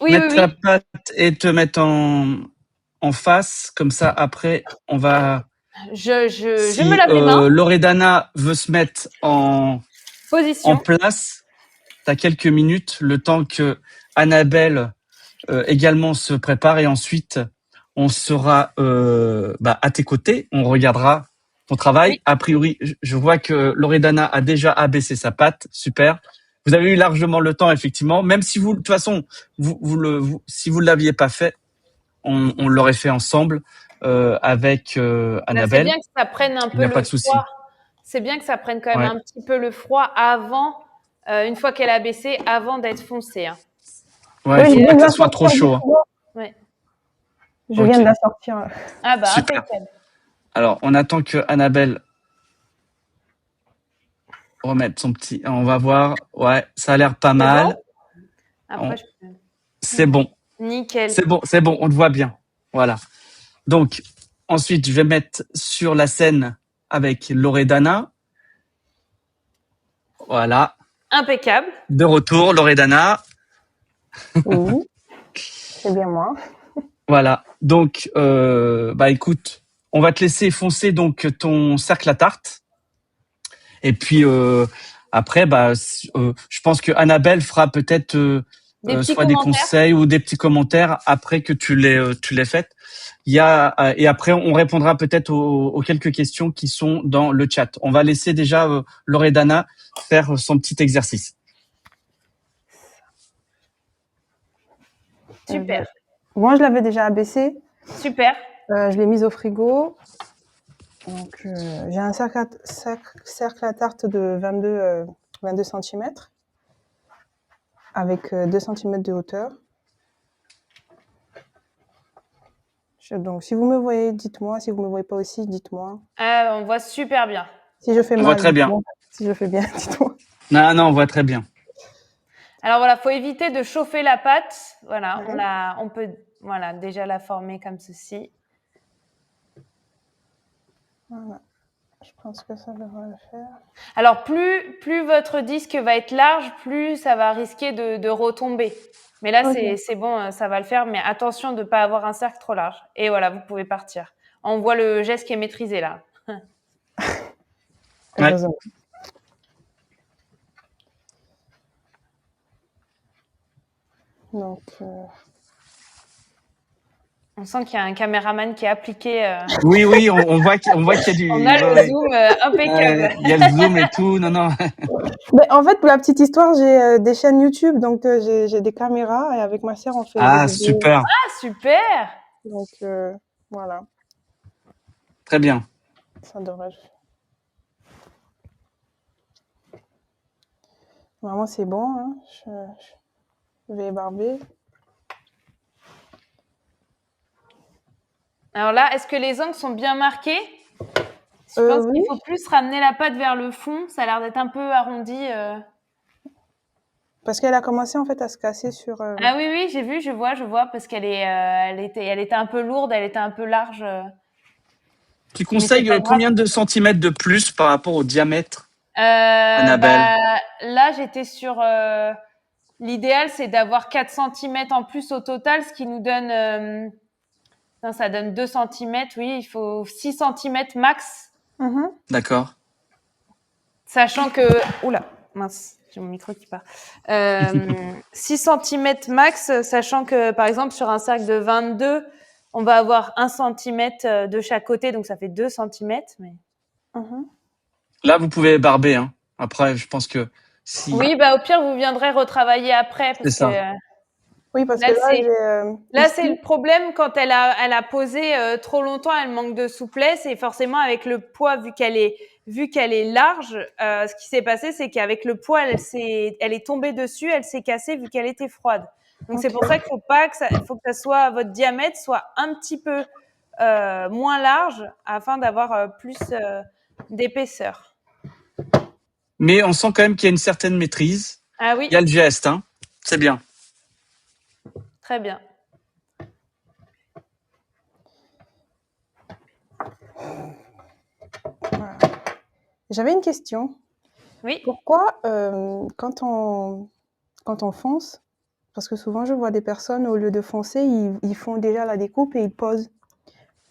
mettre la pâte et te mettre en face. Comme ça, après, on va... Je me lave les mains. Loredana veut se mettre en place. Tu as quelques minutes, le temps que Annabelle également se prépare et ensuite on sera à tes côtés, on regardera ton travail. Oui. A priori, je vois que Loredana a déjà abaissé sa pâte, super. Vous avez eu largement le temps, effectivement, même si vous, de toute façon, si vous l'aviez pas fait, on l'aurait fait ensemble avec Annabelle. C'est bien que ça prenne un peu le froid. C'est bien que ça prenne quand même un petit peu le froid avant, une fois qu'elle a baissé, avant d'être foncée. Hein. Ouais, il faut pas que ça soit trop chaud. Hein. Ouais. Je viens de la sortir. Ah bah, super. Alors, on attend que Annabelle remette son petit... On va voir. Ouais, ça a l'air pas mal. Bon après, c'est bon. Nickel. C'est bon, on te voit bien. Voilà. Donc, ensuite, je vais mettre sur la scène avec Loredana. Voilà. Impeccable. De retour, Loredana. Oui, c'est bien moi. Voilà. Donc, écoute, on va te laisser foncer donc ton cercle à tarte. Et puis après, je pense que Annabelle fera peut-être soit des conseils ou des petits commentaires après que tu l'aies faites. Et après, on répondra peut-être aux quelques questions qui sont dans le chat. On va laisser déjà Loredana faire son petit exercice. Super, Moi, je l'avais déjà abaissé. super. Je l'ai mise au frigo. Donc, j'ai un cercle à tarte de 22 cm avec 2 cm de hauteur. Donc, si vous me voyez, dites-moi. Si vous me voyez pas aussi, dites-moi. On voit super bien. Si je fais On voit mal, très bien. dites-moi. Si je fais bien, dites-moi. Non, on voit très bien. Alors voilà, faut éviter de chauffer la pâte. Voilà, Ouais. on peut voilà, déjà la former comme ceci. Voilà. Je pense que ça devrait le faire. Alors plus votre disque va être large, plus ça va risquer de retomber. Mais là, Ok. c'est bon, ça va le faire. Mais attention de ne pas avoir un cercle trop large. Et voilà, vous pouvez partir. On voit le geste qui est maîtrisé là. Ouais. Heureusement. Donc, On sent qu'il y a un caméraman qui est appliqué. Oui, on voit qu'il y a du. On a le Ouais. zoom impeccable. Il y a le zoom et tout. Non. mais en fait, pour la petite histoire, j'ai des chaînes YouTube, donc j'ai des caméras et avec ma sœur, on fait des Ah, vidéos. super. Ah, super. Donc, voilà, Très bien. ça devrait. Vraiment, c'est bon. Hein. Je vais barber. Alors là, est-ce que les angles sont bien marqués? Je pense Oui. qu'il faut plus ramener la pâte vers le fond. Ça a l'air d'être un peu arrondi. Parce qu'elle a commencé en fait à se casser sur. Ah oui, j'ai vu, je vois, parce qu'elle elle était un peu lourde, elle était un peu large. Tu Mais c'est conseilles pas grave. combien de centimètres de plus par rapport au diamètre, Annabelle? Là, j'étais sur. L'idéal, c'est d'avoir 4 cm en plus au total, ce qui nous donne. Non, ça donne 2 cm. Oui, il faut 6 cm max. Mhm. D'accord. Sachant que. Oula, mince, j'ai mon micro qui part. 6 cm max, sachant que, par exemple, sur un cercle de 22, on va avoir 1 cm de chaque côté, donc ça fait 2 cm. Mais... Mhm. Là, vous pouvez barber. Hein. Après, je pense que si. Oui, au pire, vous viendrez retravailler après, C'est parce que ça. Oui, parce là, que là, c'est. j'ai. Là, Ici. c'est le problème quand elle a posé trop longtemps, elle manque de souplesse et forcément avec le poids, vu qu'elle est large, ce qui s'est passé, c'est qu'avec le poids, elle est tombée dessus, elle s'est cassée vu qu'elle était froide. Donc c'est Ok. pour ça qu'il faut que ça soit votre diamètre soit un petit peu moins large afin d'avoir plus d'épaisseur. Mais on sent quand même qu'il y a une certaine maîtrise. Ah oui, Il y a le geste. Hein. C'est bien. très bien. Voilà. J'avais une question. Oui. Pourquoi quand on fonce, parce que souvent je vois des personnes au lieu de foncer, ils font déjà la découpe et ils posent.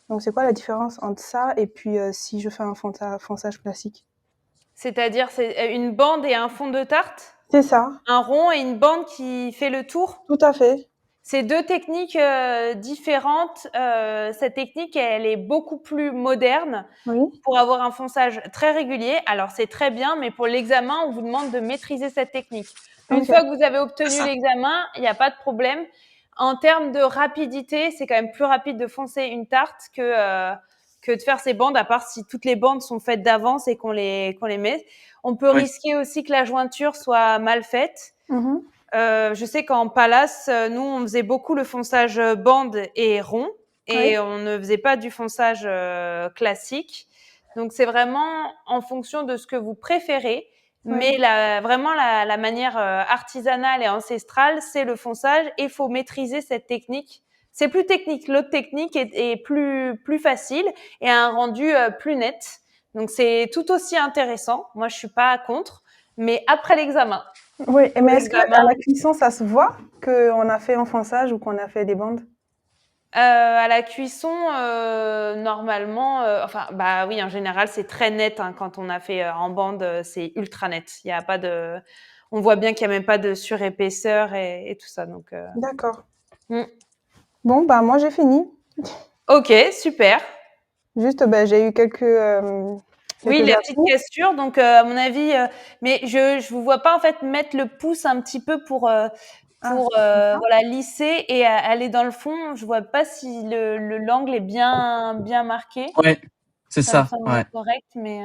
Donc c'est quoi la différence entre ça et puis si je fais un fonçage classique? C'est-à-dire c'est une bande et un fond de tarte, C'est ça, un rond et une bande qui fait le tour. tout à fait. C'est deux techniques différentes. Cette technique, elle est beaucoup plus moderne Oui. pour avoir un fonçage très régulier. Alors, c'est très bien, mais pour l'examen, on vous demande de maîtriser cette technique. Une Ok. fois que vous avez obtenu C'est ça. l'examen, il n'y a pas de problème. En termes de rapidité, c'est quand même plus rapide de foncer une tarte que de faire ces bandes, à part si toutes les bandes sont faites d'avance et qu'on les met. On peut Oui. risquer aussi que la jointure soit mal faite. Mhm. Je sais qu'en Palace, nous, on faisait beaucoup le fonçage bande et rond et Oui. on ne faisait pas du fonçage classique. Donc, c'est vraiment en fonction de ce que vous préférez. Oui. Mais vraiment, la manière artisanale et ancestrale, c'est le fonçage et il faut maîtriser cette technique. C'est plus technique. L'autre technique est plus facile et a un rendu plus net. Donc, c'est tout aussi intéressant. Moi, je suis pas contre. Mais après l'examen. Oui, mais est-ce qu'à L'examen. la cuisson, ça se voit qu'on a fait un fonçage ou qu'on a fait des bandes? À la cuisson, normalement, oui, en général, c'est très net, hein, quand on a fait en bande, c'est ultra net. Il y a pas de, on voit bien qu'il y a même pas de surépaisseur et tout ça. Donc, D'accord. Mm. Bon, bah moi j'ai fini. ok, super. Juste, j'ai eu quelques Oui, la petite atouts. cassure. Donc, à mon avis, mais je vous vois pas en fait mettre le pouce un petit peu pour pour voilà, lisser et aller dans le fond. Je vois pas si l'angle est bien marqué. Ouais, c'est Ça me ça. semble Ouais. correct, mais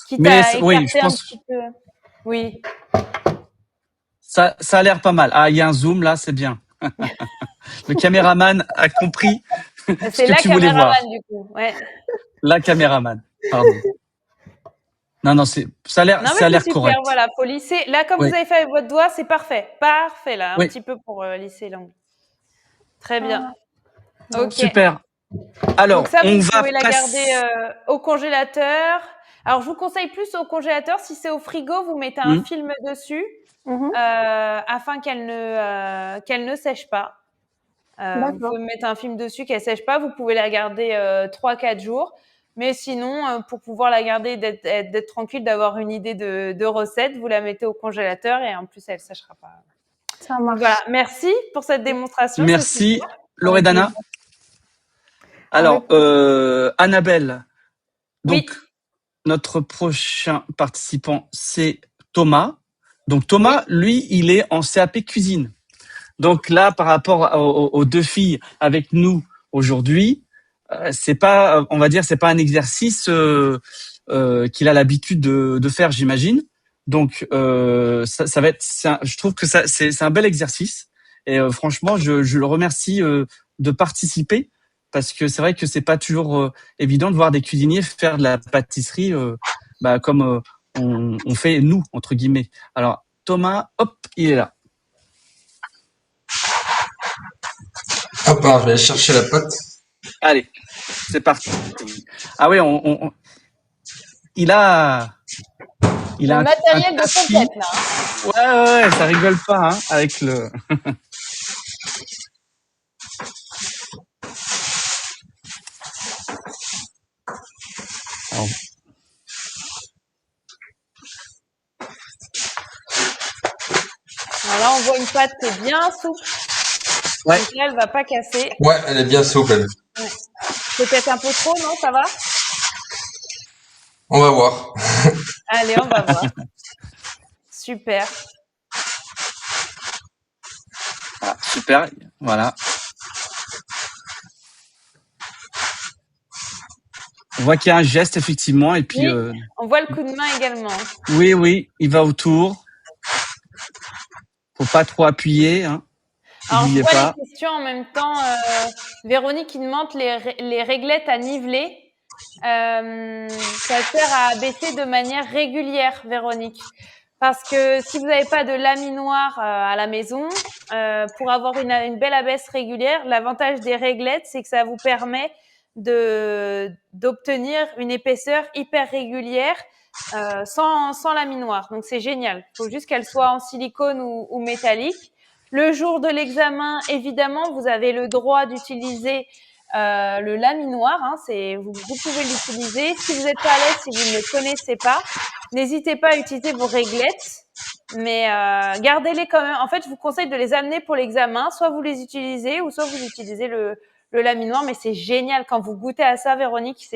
quitte Mais à oui, je écarter un pense petit peu. Oui. ça a l'air pas mal. Ah, il y a un zoom là, c'est bien. Le caméraman a compris ce C'est que la tu voulais voir. caméraman du coup. Ouais. La caméraman, pardon. Non, ça a Non mais l'air c'est super. correct. Voilà, faut lisser. Là, comme Oui, vous avez fait avec votre doigt, c'est parfait. Parfait là, un oui, petit peu pour lisser l'angle. Très bien. Ah, Ok. super. Donc Alors, ça, on vous va pouvez la garder passer. au congélateur. Alors, je vous conseille plus au congélateur. Si c'est au frigo, vous mettez un film dessus Mhm. afin qu'elle ne sèche pas. Vous D'accord. pouvez mettre un film dessus qu'elle sèche pas. Vous pouvez la garder 3-4 jours. Mais sinon, pour pouvoir la garder, d'être tranquille, d'avoir une idée de recette, vous la mettez au congélateur et en plus, elle séchera pas. Ça Donc voilà, marche. merci pour cette démonstration. C'est Merci, super. Avec Loredana. plaisir. Alors, Avec plaisir. Annabelle. Donc, Oui, notre prochain participant, c'est Thomas. Donc, oui. Thomas, lui, il est en CAP cuisine. Donc là, par rapport aux deux filles avec nous aujourd'hui, c'est pas, on va dire, c'est pas un exercice qu'il a l'habitude de faire, j'imagine. Donc ça va être, je trouve que ça, c'est un bel exercice. Et franchement, je le remercie de participer parce que c'est vrai que c'est pas toujours évident de voir des cuisiniers faire de la pâtisserie, comme on fait nous entre guillemets. Alors Thomas, hop, il est là. Hop, alors, je vais aller chercher la pâte. Allez, c'est parti. Ah oui, il a, il a Le un matériel de tapis. compète, là. Hein. Ouais, ça rigole pas hein, avec le. Alors, Alors là, on voit une pâte qui est bien souple. ouais, Donc là, elle va pas casser. Ouais, elle est bien souple, elle. Ouais. Peut-être un peu trop, non? Ça va? On va voir. Allez, on va voir. Super. voilà, super. Voilà. On voit qu'il y a un geste effectivement et puis Oui, on voit le coup de main également. oui, il va autour. Faut pas trop appuyer, hein. Alors, je N'oubliez vois pas. les questions en même temps. Véronique qui demande les réglettes à niveler. Ça sert à abaisser de manière régulière, Véronique. Parce que si vous n'avez pas de laminoir à la maison, pour avoir une belle abaisse régulière, l'avantage des réglettes, c'est que ça vous permet d'obtenir une épaisseur hyper régulière sans laminoir. Donc c'est génial. Il faut juste qu'elle soit en silicone ou métallique. Le jour de l'examen, évidemment, vous avez le droit d'utiliser le laminoir. Hein, vous pouvez l'utiliser. Si vous n'êtes pas à l'aise, si vous ne le connaissez pas, n'hésitez pas à utiliser vos réglettes. Mais gardez-les quand même. En fait, je vous conseille de les amener pour l'examen. Soit vous les utilisez ou soit vous utilisez le laminoir. Mais c'est génial quand vous goûtez à ça, Véronique.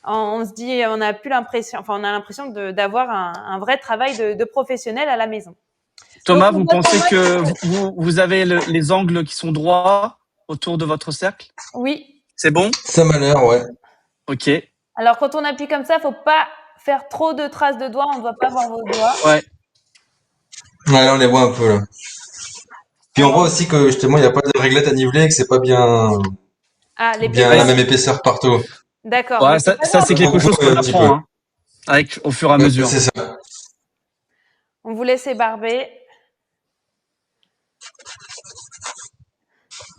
On se dit, on a l'impression d'avoir un vrai travail de professionnel à la maison. Donc, Thomas, on vous voit pensez Thomas que vous avez les angles qui sont droits autour de votre cercle? Oui. C'est bon? Ça m'a l'air, ouais. Ok. Alors, quand on appuie comme ça, faut pas faire trop de traces de doigts. On ne doit pas voir vos doigts. Ouais. Ouais, là, on les voit un peu, là. Puis on voit aussi que, justement, il n'y a pas de réglette à niveler et que c'est pas bien L'épaisseur. la même épaisseur partout. D'accord. Ouais, Mais c'est pas ça grave. c'est quelque chose qu'on Un petit apprend peu. hein, au fur et à mesure. C'est ça. On vous laisse ébarber.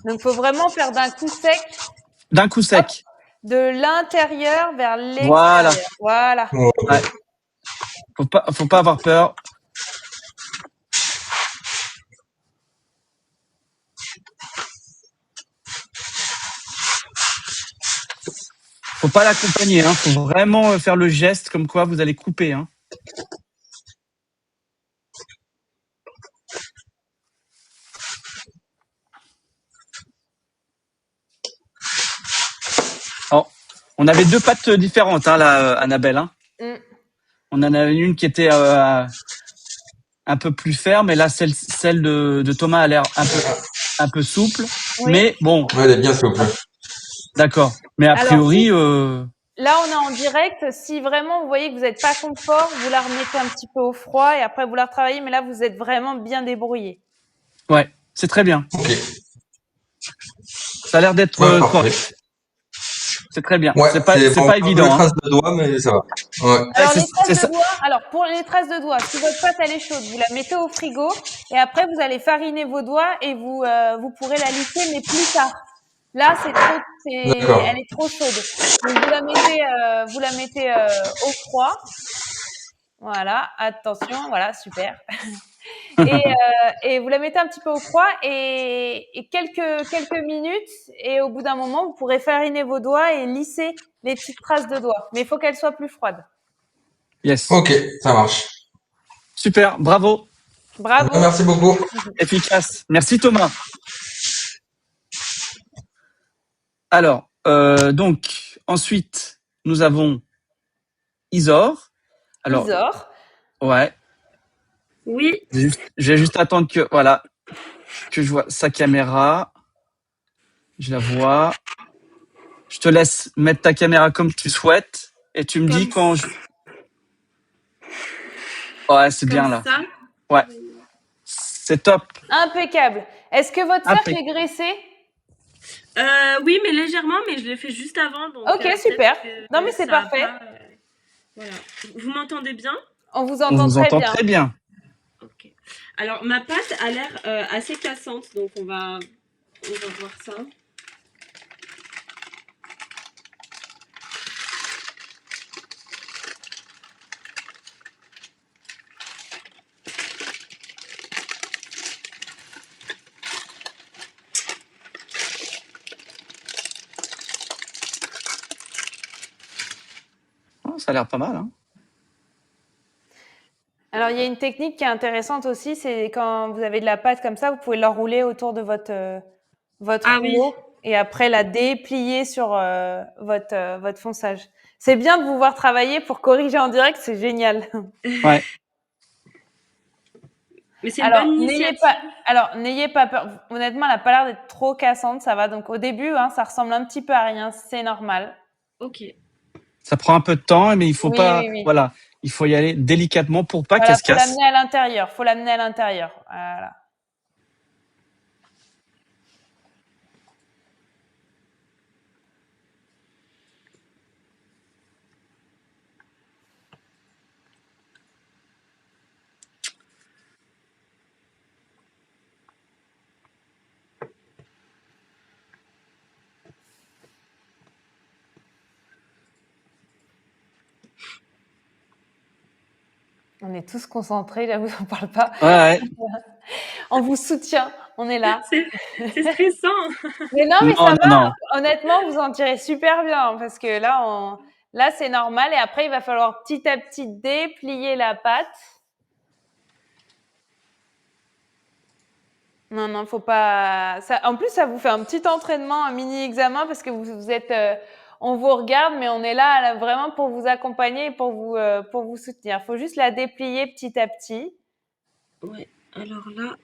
Donc, faut vraiment faire d'un coup sec. D'un coup sec. De l'intérieur vers l'extérieur. Voilà. Voilà. Ouais. Faut pas avoir peur. Faut pas l'accompagner, hein. Faut vraiment faire le geste comme quoi vous allez couper, hein. Alors, on avait deux pâtes différentes, hein, là, Annabelle, hein. Mm. On en avait une qui était un peu plus ferme, et là celle de Thomas a l'air un peu souple, Oui. mais bon, Ouais, elle est bien souple. d'accord. Mais a Alors, priori, là, on est en direct. Si vraiment vous voyez que vous n'êtes pas confort, vous la remettez un petit peu au froid et après vous la retravaillez. Mais là, vous êtes vraiment bien débrouillé. ouais, c'est très bien. Ok. Ça a l'air d'être Ouais, parfait. correct. C'est très bien. Ouais, C'est pas bon, un peu évident, les hein. traces de doigts, mais ça va. Ouais. Alors, c'est les traces ça. de doigts. Alors, pour les traces de doigts, si votre pâte elle est chaude, vous la mettez au frigo et après vous allez fariner vos doigts et vous pourrez la lisser, mais plus tard. Là, D'accord. elle est trop chaude. Donc vous la mettez au froid. Voilà, attention, voilà, super. Et vous la mettez un petit peu au froid et quelques minutes et au bout d'un moment, vous pourrez fariner vos doigts et lisser les petites traces de doigts. Mais il faut qu'elles soient plus froides. Yes. Ok, ça marche. Super, bravo, Bravo. Ouais, merci beaucoup. efficace. Merci Thomas. Alors, donc ensuite nous avons Isor. Alors, Isor. ouais, Oui, je vais juste attendre que je vois sa caméra. Je la vois. Je te laisse mettre ta caméra comme tu souhaites et tu me dis quand je. Ouais, c'est bien là. ça. Ouais, c'est top. Impeccable. Est-ce que votre cercle est graissé? Oui, mais légèrement, mais je l'ai fait juste avant. Donc, Ok, super. Non, mais c'est ça a parfait. pas, voilà. Vous m'entendez bien? On vous On entend vous très entend bien. très bien. Ok. Alors, ma pâte a l'air assez cassante, donc on va voir ça. Oh, ça a l'air pas mal, hein. Alors, il y a une technique qui est intéressante aussi, c'est quand vous avez de la pâte comme ça, vous pouvez l'enrouler autour de votre Ah oui. rouleau et après la déplier sur votre fonçage. C'est bien de vous voir travailler pour corriger en direct, c'est génial. Ouais. Mais c'est une bonne initiative. N'ayez pas peur. Honnêtement, elle n'a pas l'air d'être trop cassante, ça va. Donc au début, hein, ça ressemble un petit peu à rien, c'est normal. Ok. Ça prend un peu de temps, mais il faut Oui, pas. oui, oui. Voilà, il faut y aller délicatement pour pas Voilà, qu'elle se faut casse. l'amener à l'intérieur. Faut l'amener à l'intérieur. Voilà. On est tous concentrés, là, vous en parle pas. Ouais. On vous soutient, on est là. C'est stressant. Mais non, mais Non, ça non, va. non. Honnêtement, vous en tirez super bien parce que là, c'est normal. Et après, il va falloir petit à petit déplier la pâte. Non, faut pas. Ça, en plus, ça vous fait un petit entraînement, un mini examen parce que vous êtes. On vous regarde, mais on est là vraiment pour vous accompagner et pour vous soutenir. Faut juste la déplier petit à petit. Ouais. Alors là.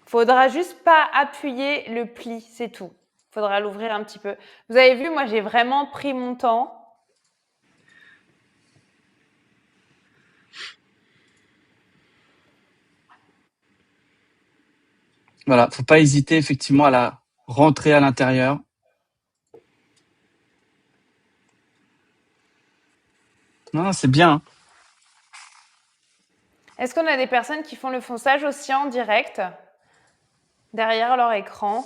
Faudra juste pas appuyer le pli, c'est tout. Faudra l'ouvrir un petit peu. Vous avez vu, moi, j'ai vraiment pris mon temps. Voilà, faut pas hésiter effectivement à la rentrer à l'intérieur. Non, c'est bien, hein. Est-ce qu'on a des personnes qui font le fonçage aussi en direct derrière leur écran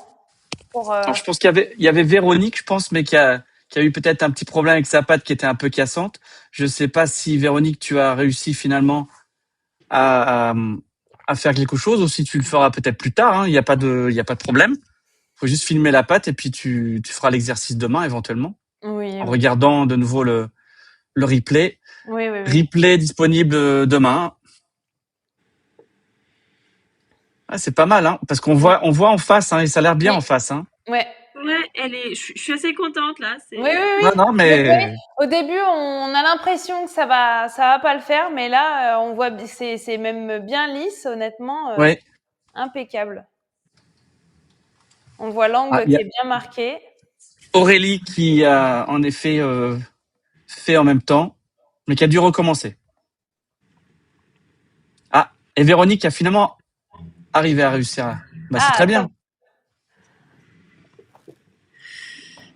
pour, Alors, je pense qu'il y avait Véronique, je pense, mais qui a eu peut-être un petit problème avec sa pâte qui était un peu cassante. Je sais pas si Véronique, tu as réussi finalement à, à, à faire quelque chose, ou si tu le feras peut-être plus tard, hein. Il y a pas de problème. Faut juste filmer la pâte et puis tu feras l'exercice demain éventuellement Oui, en oui. regardant de nouveau le replay. Oui. Replay disponible demain. Ah, c'est pas mal, hein, parce qu'on voit en face, hein, et ça a l'air bien Oui. en face, hein. Ouais. Ouais, je suis assez contente là. Oui, oui, oui. Non, non, mais Au début, on a l'impression que ça va pas le faire, mais là, on voit, c'est même bien lisse, honnêtement, ouais. impeccable. On voit Ah, l'angle il y qui a est bien marqué. Aurélie qui a en effet fait en même temps, mais qui a dû recommencer. Ah, et Véronique a finalement arrivé à réussir. Bah, c'est Ah, très bien. top.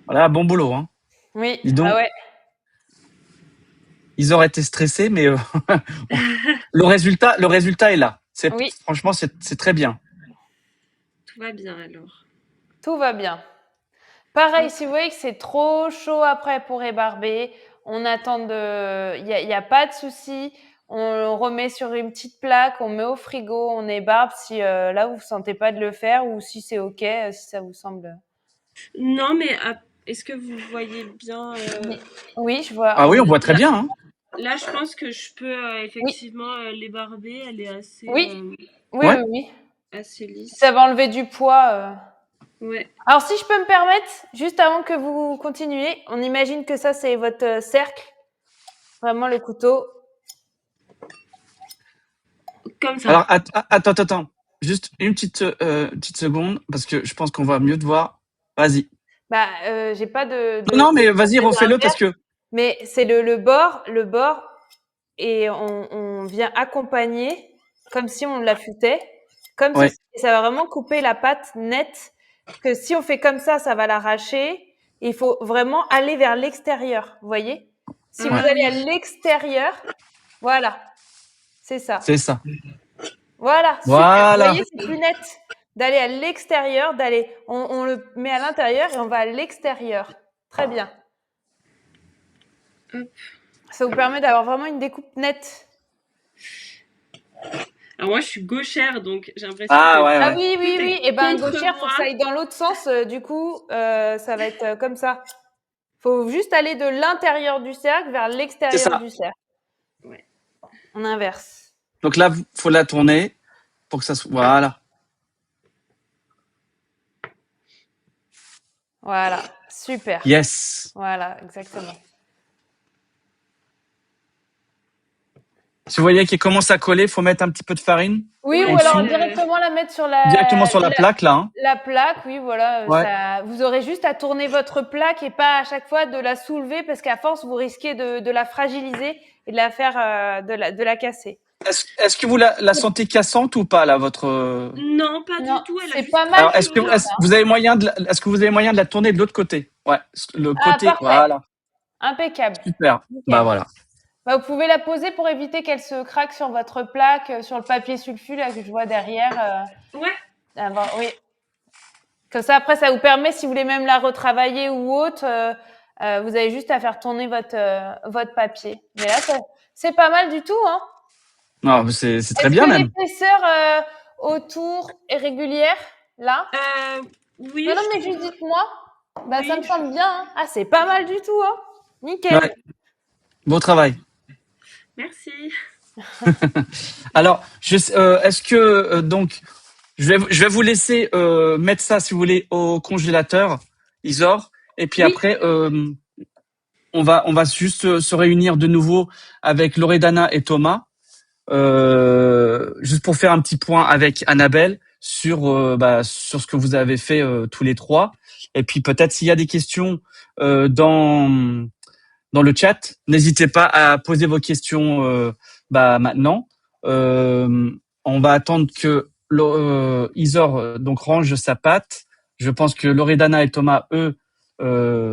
Voilà, bon boulot. Hein. Oui, Dis donc, ah ouais. ils auraient été stressés, mais le résultat est là. Oui, Franchement, c'est très bien. Tout va bien alors. tout va bien. Pareil, si vous voyez que c'est trop chaud après pour ébarber, on attend y a pas de souci. On remet sur une petite plaque, on met au frigo, on ébarbe si là vous sentez pas de le faire ou si c'est ok, si ça vous semble. Non, mais est-ce que vous voyez bien Oui, je vois. Ah oui, on voit très bien. Hein. Là, je pense que je peux Oui, effectivement l'ébarber. Elle est assez, oui, oui, Ouais. oui, oui. assez lisse. Ça va enlever du poids. Ouais. Alors, si je peux me permettre, juste avant que vous continuiez, on imagine que ça, c'est votre cercle. Vraiment le couteau. Comme ça. Alors, attends. Juste une petite seconde, parce que je pense qu'on va mieux te voir. Vas-y. Bah, j'ai pas Non, mais vas-y, refais-le, parce d'inverse, que... mais c'est le bord, et on vient accompagner comme si on l'affûtait, comme Ouais, ceci. Et ça va vraiment couper la pâte nette. Parce que si on fait comme ça va l'arracher. Il faut vraiment aller vers l'extérieur, vous voyez? Si vous ouais, allez à Oui. l'extérieur, voilà, c'est ça. c'est ça. Voilà, super. Vous Voilà. voyez, c'est plus net d'aller à l'extérieur, on le met à l'intérieur et on va à l'extérieur. Très bien. Hop. Ça vous permet d'avoir vraiment une découpe nette. Alors moi, je suis gauchère, donc j'ai l'impression Ah que ouais, Ah ouais. oui, oui, tout oui. est Et ben, contre gauchère, faut que moi. ça aille dans l'autre sens. Du coup, ça va être comme ça. Faut juste aller de l'intérieur du cercle vers C'est l'extérieur ça. du cercle. Ouais. On inverse. Donc là, faut la tourner pour que ça soit... Voilà. Voilà, super. Yes. Voilà, exactement. Si vous voyez qu'il commence à coller, faut mettre un petit peu de farine Oui, en ou alors dessous. directement la mettre sur Directement sur la plaque, là. Hein. la plaque, oui, voilà. Ouais. Ça, vous aurez juste à tourner votre plaque et pas à chaque fois de la soulever parce qu'à force, vous risquez de la fragiliser et de la faire, de la casser. Est-ce que vous la sentez cassante ou pas, là, votre... Non, pas Non, du tout. Elle a c'est juste pas mal Alors, quelque est-ce que, fini, chose. est-ce que vous avez moyen est-ce que vous avez moyen de la tourner de l'autre côté? Ouais, le Ah, côté, parfait. voilà. Impeccable. Super. Nickel. Bah voilà. Bah, vous pouvez la poser pour éviter qu'elle se craque sur votre plaque, sur le papier sulfu là que je vois derrière. Ouais. Oui. Comme ça, après, ça vous permet, si vous voulez même la retravailler ou autre, vous avez juste à faire tourner votre papier. Mais là, c'est pas mal du tout, hein. Non, c'est très Est-ce bien que même. l'épaisseur autour est régulière là? Oui, Non, non, je mais juste trouve. dites-moi. Bah, Oui, ça me semble bien. Hein. Ah, c'est pas mal du tout, hein. Nickel. Ouais. Beau travail. Merci. Alors, est-ce que donc je vais vous laisser mettre ça si vous voulez au congélateur, Isor, et puis Oui. après on va juste se réunir de nouveau avec Loredana et Thomas, juste pour faire un petit point avec Annabelle sur ce que vous avez fait tous les trois, et puis peut-être s'il y a des questions dans le chat, n'hésitez pas à poser vos questions maintenant. On va attendre que Isor donc range sa pâte. Je pense que Loredana et Thomas, eux,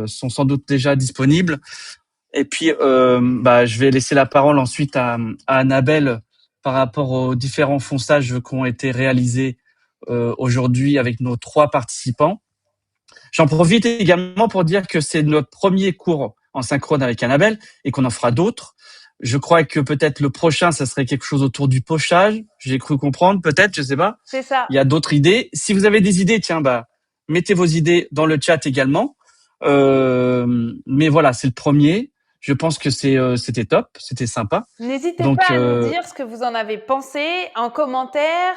sont sans doute déjà disponibles. Et puis, je vais laisser la parole ensuite à Annabelle par rapport aux différents fonçages qui ont été réalisés aujourd'hui avec nos 3 participants. J'en profite également pour dire que c'est notre premier cours en synchrone avec Annabelle et qu'on en fera d'autres. Je crois que peut-être le prochain, ça serait quelque chose autour du pochage. J'ai cru comprendre, peut-être, je sais pas. C'est ça. Il y a d'autres idées. Si vous avez des idées, mettez vos idées dans le chat également. Mais voilà, c'est le premier. Je pense que c'était top, c'était sympa. N'hésitez Donc, pas à nous dire ce que vous en avez pensé en commentaire,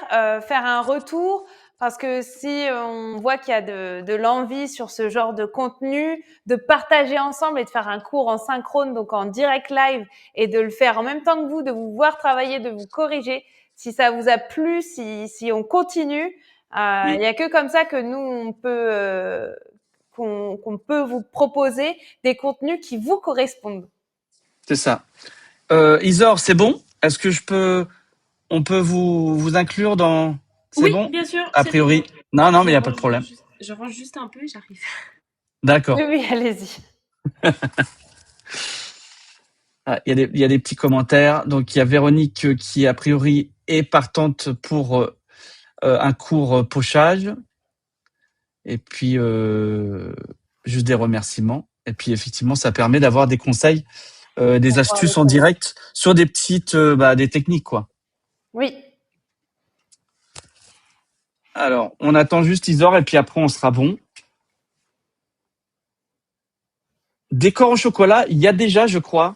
faire un retour Parce que si on voit qu'il y a de l'envie sur ce genre de contenu, de partager ensemble et de faire un cours en synchrone, donc en direct live, et de le faire en même temps que vous, de vous voir travailler, de vous corriger, si ça vous a plu, si on continue, il y a que comme ça que nous, on peut, qu'on peut vous proposer des contenus qui vous correspondent. C'est ça. Isor, c'est bon? Est-ce que on peut vous inclure dans... C'est Oui, bon? bien sûr, A c'est très priori. bon. Non, mais il n'y a pas de problème. Je range juste un peu et j'arrive. D'accord. Oui, oui, allez-y. Ah, il y a des petits commentaires. Donc, il y a Véronique qui, a priori, est partante pour un cours pochage. Et puis, juste des remerciements. Et puis, effectivement, ça permet d'avoir des conseils, des astuces en direct sur des petites, des techniques, quoi. Oui. Alors, on attend juste Isor et puis après, on sera bon. Décor au chocolat, il y a déjà, je crois.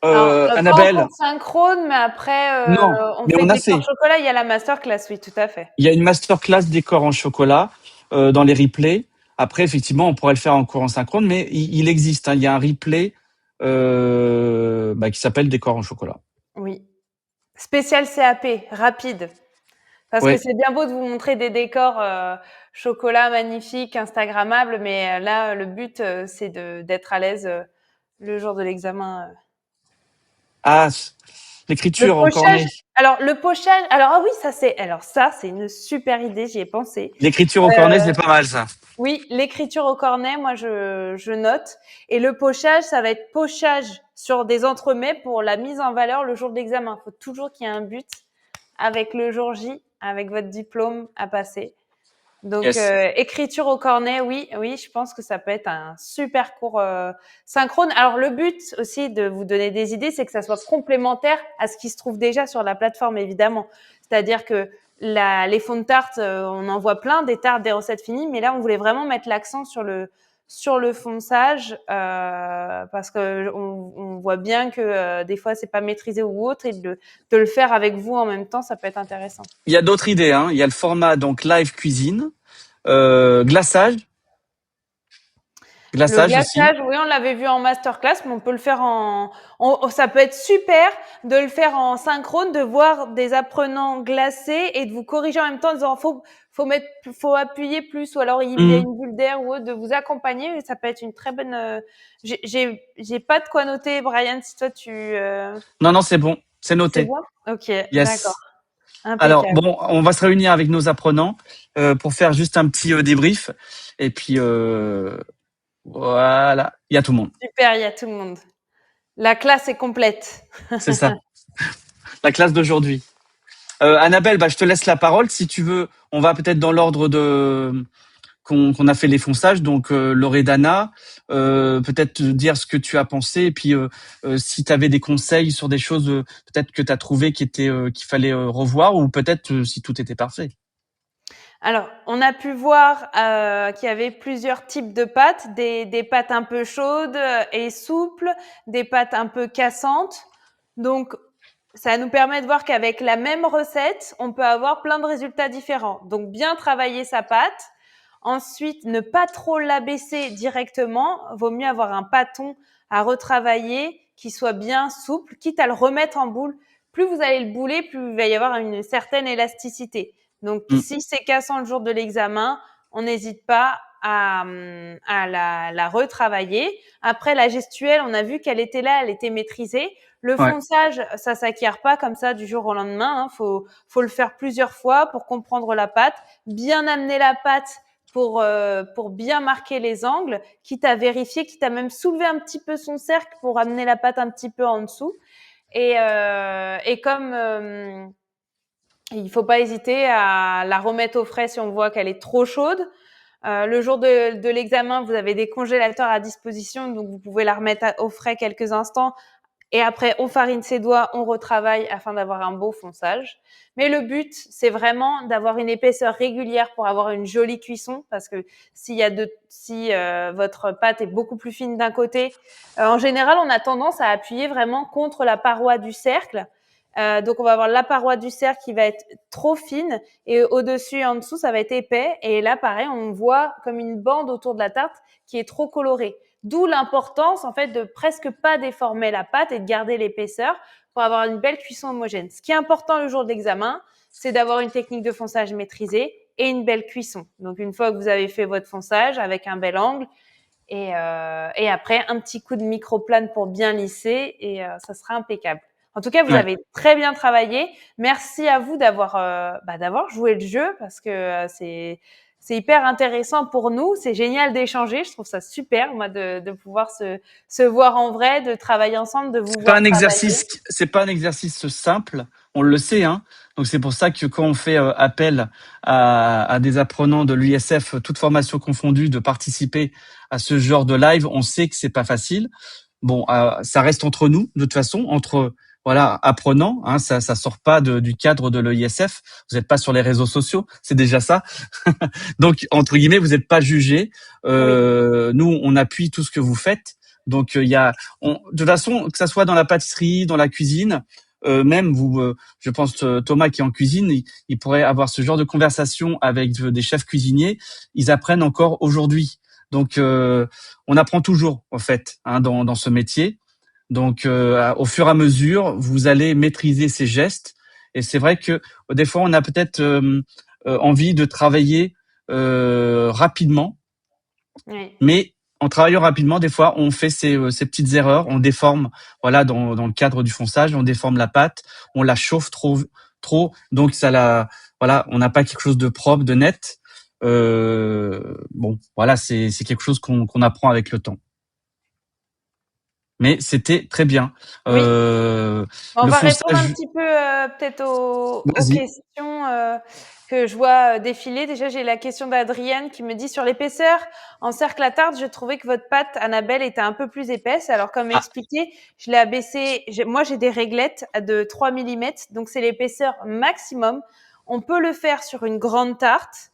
Alors, pas Annabelle. encore synchrone, mais après, Non, on mais fait on a décor fait. chocolat, il y a la masterclass, oui, tout à fait. Il y a une masterclass décor en chocolat dans les replays. Après, effectivement, on pourrait le faire en cours en synchrone, mais il existe. Il y a un replay qui s'appelle décor en chocolat. Oui. Spécial CAP, rapide. Parce Ouais. que c'est bien beau de vous montrer des décors chocolat magnifiques, instagrammables, mais là, le but, c'est d'être à l'aise le jour de l'examen. Ah, Le l'écriture en pochage. cornet. Alors, le pochage. Alors, ah oui, ça, c'est une super idée, j'y ai pensé. L'écriture au cornet, c'est pas mal, ça. Oui, l'écriture au cornet, moi je note. Et le pochage, ça va être pochage sur des entremets pour la mise en valeur le jour de l'examen. Il faut toujours qu'il y ait un but avec le jour J, avec votre diplôme à passer. Donc Yes. écriture au cornet, oui, je pense que ça peut être un super cours synchrone. Alors le but aussi de vous donner des idées, c'est que ça soit complémentaire à ce qui se trouve déjà sur la plateforme, évidemment. C'est-à-dire que les fonds de tarte, on en voit plein, des tartes, des recettes finies, mais là on voulait vraiment mettre l'accent sur le fonçage parce que on voit bien que des fois c'est pas maîtrisé ou autre, et de le faire avec vous en même temps, ça peut être intéressant. Il y a d'autres idées. Hein. Il y a le format donc live cuisine, glaçage. Le Glaçage aussi. glaçage, oui, on l'avait vu en masterclass, mais on peut le faire ça peut être super de le faire en synchrone, de voir des apprenants glacer et de vous corriger en même temps en disant faut appuyer plus, ou alors il y a une bulle d'air ou autre, de vous accompagner. Ça peut être une très bonne. J'ai pas de quoi noter, Brian, si toi tu. Non, c'est bon, c'est noté. C'est bon? Ok, Yes. d'accord. Impeccable. Alors bon, on va se réunir avec nos apprenants pour faire juste un petit débrief. Et puis voilà, il y a tout le monde. Super, il y a tout le monde. La classe est complète. C'est ça. La classe d'aujourd'hui. Annabelle, je te laisse la parole. Si tu veux, on va peut-être dans l'ordre qu'on a fait les fonçages. Donc Loredana, peut-être dire ce que tu as pensé. Et puis si tu avais des conseils sur des choses peut-être que tu as trouvé qu'il fallait revoir, ou peut-être si tout était parfait. Alors, on a pu voir qu'il y avait plusieurs types de pâtes, des pâtes un peu chaudes et souples, des pâtes un peu cassantes. Donc, ça nous permet de voir qu'avec la même recette, on peut avoir plein de résultats différents. Donc, bien travailler sa pâte. Ensuite, ne pas trop l'abaisser directement. Vaut mieux avoir un pâton à retravailler qui soit bien souple, quitte à le remettre en boule. Plus vous allez le bouler, plus il va y avoir une certaine élasticité. Donc, si c'est cassant le jour de l'examen, on n'hésite pas à la retravailler. Après, la gestuelle, on a vu qu'elle était là, elle était maîtrisée. Le fonçage, ça s'acquiert pas comme ça du jour au lendemain. Faut le faire plusieurs fois pour comprendre la pâte, bien amener la pâte pour bien marquer les angles, quitte à vérifier, quitte à même soulever un petit peu son cercle pour amener la pâte un petit peu en dessous. Et comme il faut pas hésiter à la remettre au frais si on voit qu'elle est trop chaude. Le jour de l'examen, vous avez des congélateurs à disposition, donc vous pouvez la remettre au frais quelques instants. Et après, on farine ses doigts, on retravaille afin d'avoir un beau fonçage. Mais le but, c'est vraiment d'avoir une épaisseur régulière pour avoir une jolie cuisson, parce que si votre pâte est beaucoup plus fine d'un côté, en général, on a tendance à appuyer vraiment contre la paroi du cercle. Donc, on va avoir la paroi du cercle qui va être trop fine et au-dessus et en dessous, ça va être épais. Et là, pareil, on voit comme une bande autour de la tarte qui est trop colorée. D'où l'importance, en fait, de presque pas déformer la pâte et de garder l'épaisseur pour avoir une belle cuisson homogène. Ce qui est important le jour de l'examen, c'est d'avoir une technique de fonçage maîtrisée et une belle cuisson. Donc, une fois que vous avez fait votre fonçage avec un bel angle, et après, un petit coup de microplane pour bien lisser et ça sera impeccable. En tout cas, vous Ouais. avez très bien travaillé. Merci à vous d'avoir joué le jeu parce que c'est hyper intéressant pour nous. C'est génial d'échanger. Je trouve ça super, moi, de pouvoir se voir en vrai, de travailler ensemble, de vous voir travailler. C'est pas un exercice simple, on le sait, hein. Donc c'est pour ça que quand on fait appel à des apprenants de l'USF, toute formation confondue, de participer à ce genre de live, on sait que c'est pas facile. Bon, ça reste entre nous, de toute façon, entre voilà apprenants, hein, ça sort pas du cadre de l'EISF. Vous n'êtes pas sur les réseaux sociaux, c'est déjà ça. Donc entre guillemets, vous n'êtes pas jugés. Nous, on appuie tout ce que vous faites. Donc il y a, de toute façon, que ça soit dans la pâtisserie, dans la cuisine, même vous, je pense Thomas qui est en cuisine, il pourrait avoir ce genre de conversation avec des chefs cuisiniers. Ils apprennent encore aujourd'hui. Donc on apprend toujours en fait, hein, dans ce métier. Donc au fur et à mesure, vous allez maîtriser ces gestes. Et c'est vrai que des fois, on a peut-être envie de travailler rapidement, Oui. mais en travaillant rapidement, des fois, on fait ces petites erreurs, on déforme, voilà, dans le cadre du fonçage, on déforme la pâte, on la chauffe trop, donc voilà, on n'a pas quelque chose de propre, de net. Bon, voilà, c'est quelque chose qu'on apprend avec le temps. Mais c'était très bien. Oui. On Le va répondre un fonçage, petit peu peut-être aux vas-y. questions que je vois défiler. Déjà, j'ai la question d'Adrienne qui me dit sur l'épaisseur en cercle à tarte, je trouvais que votre pâte, Annabelle, était un peu plus épaisse. Alors, comme Ah, expliqué, je l'ai abaissé. Moi, j'ai des réglettes de 3 mm, donc c'est l'épaisseur maximum. On peut le faire sur une grande tarte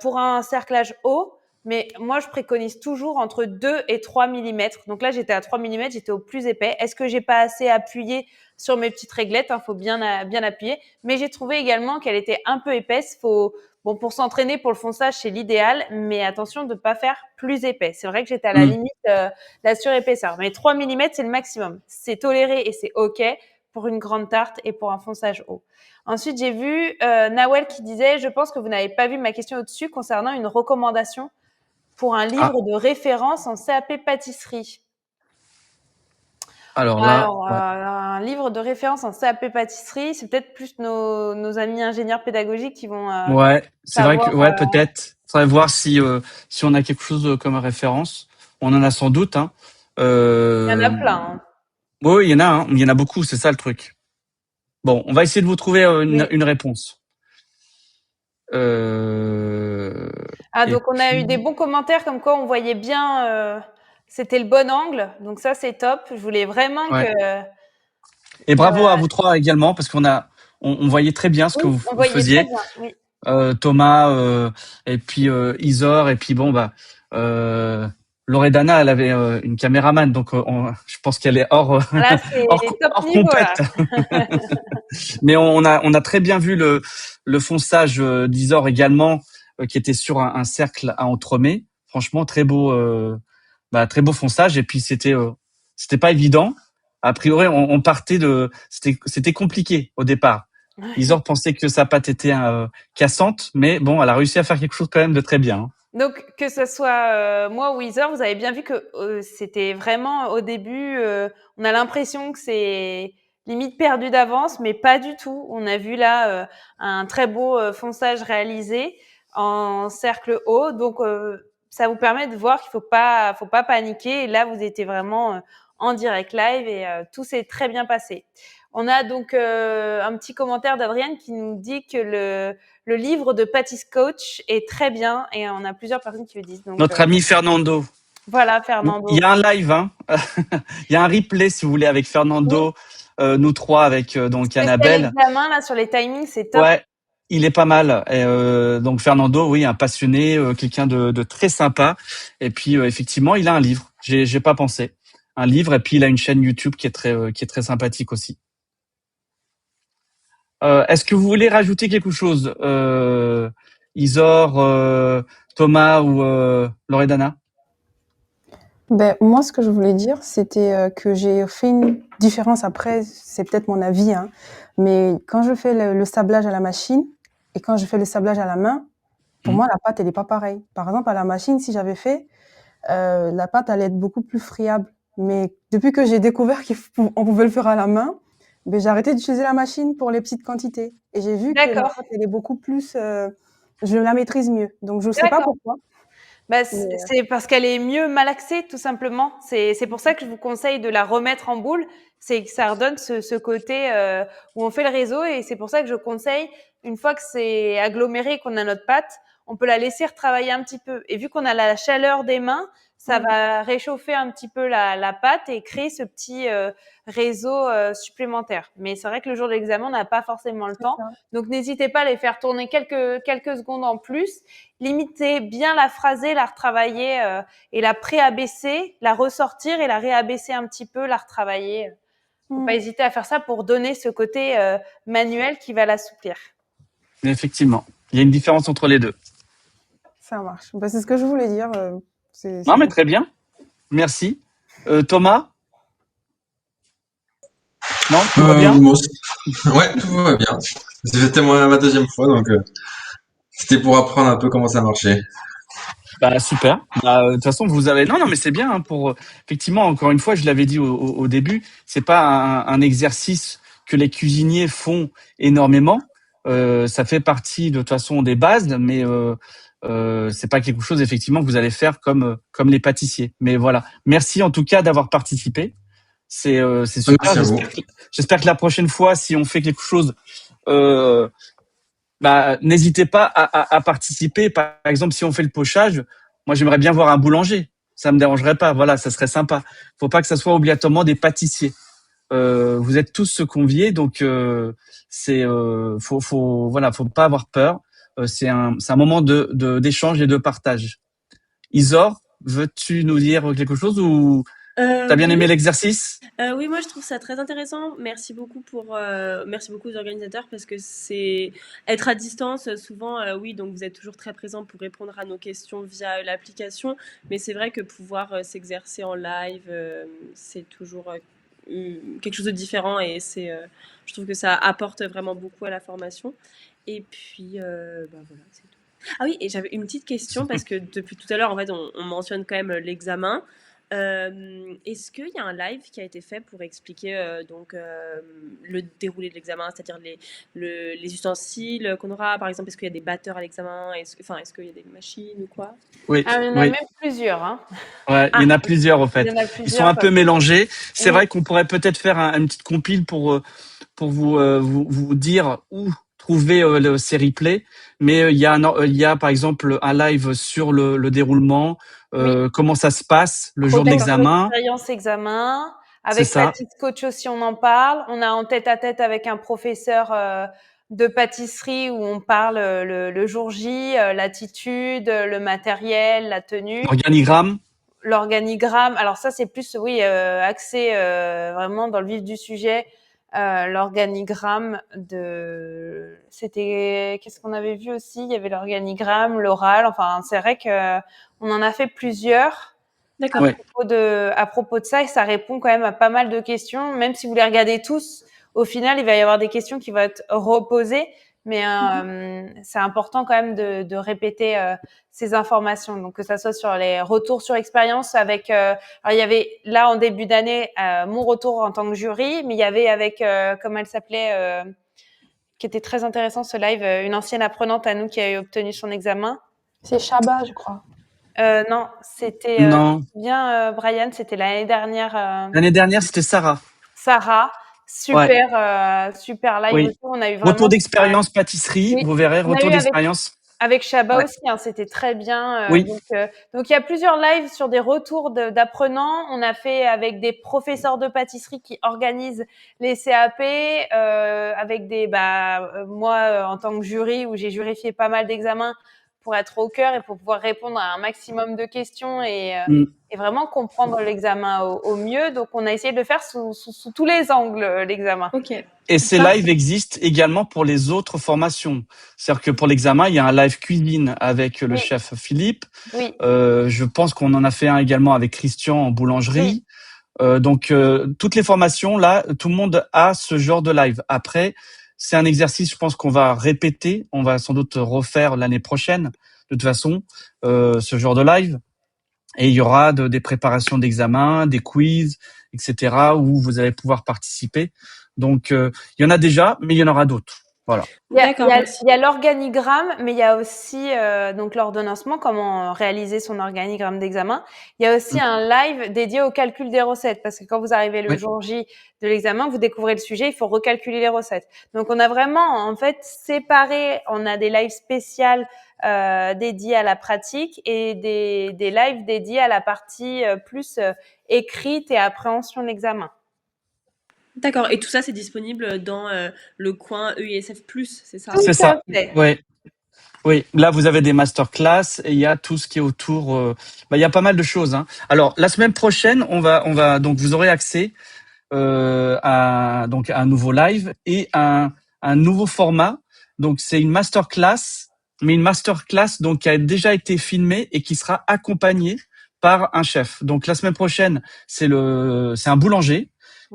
pour un cerclage haut. Mais moi, je préconise toujours entre 2 et 3 mm. Donc là, j'étais à 3 mm, j'étais au plus épais. Est-ce que j'ai pas assez appuyé sur mes petites réglettes? Faut bien appuyer. Mais j'ai trouvé également qu'elle était un peu épaisse. Bon, pour s'entraîner pour le fonçage, c'est l'idéal. Mais attention de ne pas faire plus épais. C'est vrai que j'étais à la limite la surépaisseur. Mais 3 mm, c'est le maximum. C'est toléré et c'est OK pour une grande tarte et pour un fonçage haut. Ensuite, j'ai vu Nawel qui disait « Je pense que vous n'avez pas vu ma question au-dessus concernant une recommandation pour un livre de référence en CAP pâtisserie. » alors là, Alors, ouais. un livre de référence en CAP pâtisserie, c'est peut-être plus nos amis ingénieurs pédagogiques qui vont Ouais, c'est vrai que savoir. peut-être. Faudrait voir si on a quelque chose comme référence. On en a sans doute, hein. Il y en a plein. Hein. Oui, il y en a, hein. Il y en a beaucoup, c'est ça le truc. Bon, on va essayer de vous trouver Oui. une réponse. Donc on a eu des bons commentaires comme quoi on voyait bien, c'était le bon angle. Donc ça c'est top. Je voulais vraiment que. Et bravo à vous trois également parce on voyait très bien ce que Oui, on voyait très faisiez. bien. Oui. Thomas et puis Isor et puis Loredana, elle avait une caméraman, donc je pense qu'elle est hors Là c'est top hors niveau compète. là. Mais on a très bien vu le fonçage d'Isor également qui était sur un cercle à entremets. Franchement très beau fonçage et puis c'était pas évident. A priori on partait c'était compliqué au départ. Isor pensait que sa pâte était cassante, mais bon, elle a réussi à faire quelque chose quand même de très bien. Hein. Donc, que ce soit moi ou Heather, vous avez bien vu que c'était vraiment au début, on a l'impression que c'est limite perdu d'avance, mais pas du tout. On a vu là un très beau fonçage réalisé en cercle haut. Donc, ça vous permet de voir qu'il faut pas paniquer. Et là, vous étiez vraiment en direct live et tout s'est très bien passé. On a donc un petit commentaire d'Adrienne qui nous dit que le livre de Pâtiss Coach est très bien et on a plusieurs personnes qui le disent. Donc, Notre ami Fernando. Voilà, Fernando. Il y a un live, hein. Il y a un replay si vous voulez avec Fernando, nous trois avec donc Annabelle. L'examen là sur les timings, c'est top. Ouais, il est pas mal. Et, donc Fernando, oui, un passionné, quelqu'un de très sympa. Et puis effectivement, il a un livre. J'ai pas pensé. Un livre et puis il a une chaîne YouTube qui est très sympathique aussi. Est-ce que vous voulez rajouter quelque chose, Isor, Thomas ou Loredana? Ben, moi, ce que je voulais dire, c'était que j'ai fait une différence. Après, c'est peut-être mon avis, hein, mais quand je fais le sablage à la machine et quand je fais le sablage à la main, pour moi, la pâte, elle est pas pareille. Par exemple, à la machine, si j'avais fait, la pâte allait être beaucoup plus friable. Mais depuis que j'ai découvert qu'on pouvait le faire à la main, ben, j'ai arrêté d'utiliser la machine pour les petites quantités. Et j'ai vu que ma D'accord, pâte, elle est beaucoup plus, je la maîtrise mieux. Donc, je sais pas d'accord. pourquoi, Bah, mais c'est parce qu'elle est mieux malaxée, tout simplement. C'est pour ça que je vous conseille de la remettre en boule. C'est que ça redonne ce côté où on fait le réseau. Et c'est pour ça que je conseille, une fois que c'est aggloméré, qu'on a notre pâte, on peut la laisser retravailler un petit peu. Et vu qu'on a la chaleur des mains, ça va réchauffer un petit peu la pâte et créer ce petit réseau supplémentaire. Mais c'est vrai que le jour de l'examen, on n'a pas forcément le c'est temps. ça. Donc n'hésitez pas à les faire tourner quelques secondes en plus. Limitez bien la phraser, la retravailler et la pré-abaisser, la ressortir et la réabaisser un petit peu, la retravailler. Faut pas hésiter à faire ça pour donner ce côté manuel qui va l'assouplir. Effectivement, il y a une différence entre les deux. Ça marche. Bah, c'est ce que je voulais dire. Non, mais C'était très bien. Merci. Thomas? Non, tout va bien? Ouais, tout va bien. C'était ma deuxième fois, donc c'était pour apprendre un peu comment ça marchait. Bah super. Bah, de toute façon, vous avez non mais c'est bien hein, pour effectivement encore une fois, je l'avais dit au début, c'est pas un exercice que les cuisiniers font énormément. Ça fait partie de toute façon des bases, mais c'est pas quelque chose effectivement que vous allez faire comme les pâtissiers. Mais voilà, merci en tout cas d'avoir participé. C'est super. Merci à vous. J'espère que la prochaine fois, si on fait quelque chose euh, bah, n'hésitez pas à participer. Par exemple, si on fait le pochage, moi j'aimerais bien voir un boulanger. Ça me dérangerait pas. Voilà, ça serait sympa. Faut pas que ça soit obligatoirement des pâtissiers. Vous êtes tous conviés, donc faut pas avoir peur. C'est un moment d'échange et de partage. Isor, veux-tu nous dire quelque chose ou t'as bien Oui. aimé l'exercice? Oui, moi je trouve ça très intéressant. Merci beaucoup aux organisateurs parce que c'est être à distance. Souvent, oui, donc vous êtes toujours très présents pour répondre à nos questions via l'application, mais c'est vrai que pouvoir s'exercer en live, c'est toujours quelque chose de différent et je trouve que ça apporte vraiment beaucoup à la formation. Et puis, bah voilà, c'est tout. Ah oui, et j'avais une petite question parce que depuis tout à l'heure, en fait, on mentionne quand même l'examen. Est-ce qu'il y a un live qui a été fait pour expliquer le déroulé de l'examen, c'est-à-dire les ustensiles qu'on aura, par exemple, est-ce qu'il y a des batteurs à l'examen, est-ce qu'il y a des machines ou quoi? Oui, Ah, il y en a oui. même plusieurs. Hein. Ouais, il y Ah, en a plusieurs au Il y fait. en a Ils sont un plusieurs. peu mélangés. C'est Mm. vrai qu'on pourrait peut-être faire une petite compile pour vous dire où trouver ces replays. Mais il y a par exemple un live sur le déroulement, Oui, comment ça se passe le jour de retour l'examen. d'expérience examen. C'est Avec ça, Patty Coach aussi, on en parle. On a en tête-à-tête avec un professeur de pâtisserie où on parle le jour J, l'attitude, le matériel, la tenue. l'organigramme. L'organigramme, alors ça c'est plus oui axé vraiment dans le vif du sujet. L'organigramme de c'était qu'est-ce qu'on avait vu aussi, il y avait l'organigramme, l'oral, enfin c'est vrai que on en a fait plusieurs d'accord. Ouais. à propos de ça et ça répond quand même à pas mal de questions, même si vous les regardez tous, au final il va y avoir des questions qui vont être reposées, mais c'est important quand même de répéter ces informations, donc que ça soit sur les retours sur expérience avec alors il y avait là en début d'année mon retour en tant que jury, mais il y avait avec comment elle s'appelait qui était très intéressant ce live, une ancienne apprenante à nous qui a obtenu son examen. c'est Chabat, je crois. Non, c'était Non, bien Brian, c'était l'année dernière. l'année dernière c'était Sarah. Sarah, Ouais, super live oui. aussi. On a eu Retour vraiment, d'expérience pâtisserie, oui, vous verrez, on a retour eu d'expérience. avec Chabat Ouais. aussi, hein, c'était très bien. Oui. Donc il y a plusieurs lives sur des retours d'apprenants. On a fait avec des professeurs de pâtisserie qui organisent les CAP, avec moi en tant que jury où j'ai jurifié pas mal d'examens pour être au cœur et pour pouvoir répondre à un maximum de questions et vraiment comprendre l'examen au mieux. Donc, on a essayé de le faire sous tous les angles, l'examen. Ok. Et ces lives existent également pour les autres formations. C'est-à-dire que pour l'examen, il y a un live cuisine avec le chef Philippe. Oui. Je pense qu'on en a fait un également avec Christian en boulangerie. Donc, toutes les formations, là, tout le monde a ce genre de live. Après, c'est un exercice, je pense qu'on va répéter. On va sans doute refaire l'année prochaine, de toute façon, ce genre de live. Et il y aura des préparations d'examen, des quiz, etc., où vous allez pouvoir participer. Donc, il y en a déjà, mais il y en aura d'autres. Voilà. D'accord, merci. Il y a l'organigramme, mais il y a aussi donc l'ordonnancement, comment réaliser son organigramme d'examen. Il y a aussi un live dédié au calcul des recettes, parce que quand vous arrivez le jour J de l'examen, vous découvrez le sujet, il faut recalculer les recettes. Donc, on a vraiment, en fait, séparé, on a des lives spéciales dédiés à la pratique et des lives dédiés à la partie plus écrite et appréhension de l'examen. D'accord. Et tout ça, c'est disponible dans le coin EISF+, c'est ça? C'est ça. Oui, là vous avez des masterclass et il y a tout ce qui est autour. Il y a pas mal de choses. Alors la semaine prochaine, on va donc vous aurez accès à un nouveau live et un nouveau format. Donc c'est une masterclass, mais une masterclass donc qui a déjà été filmée et qui sera accompagnée par un chef. Donc la semaine prochaine, c'est un boulanger.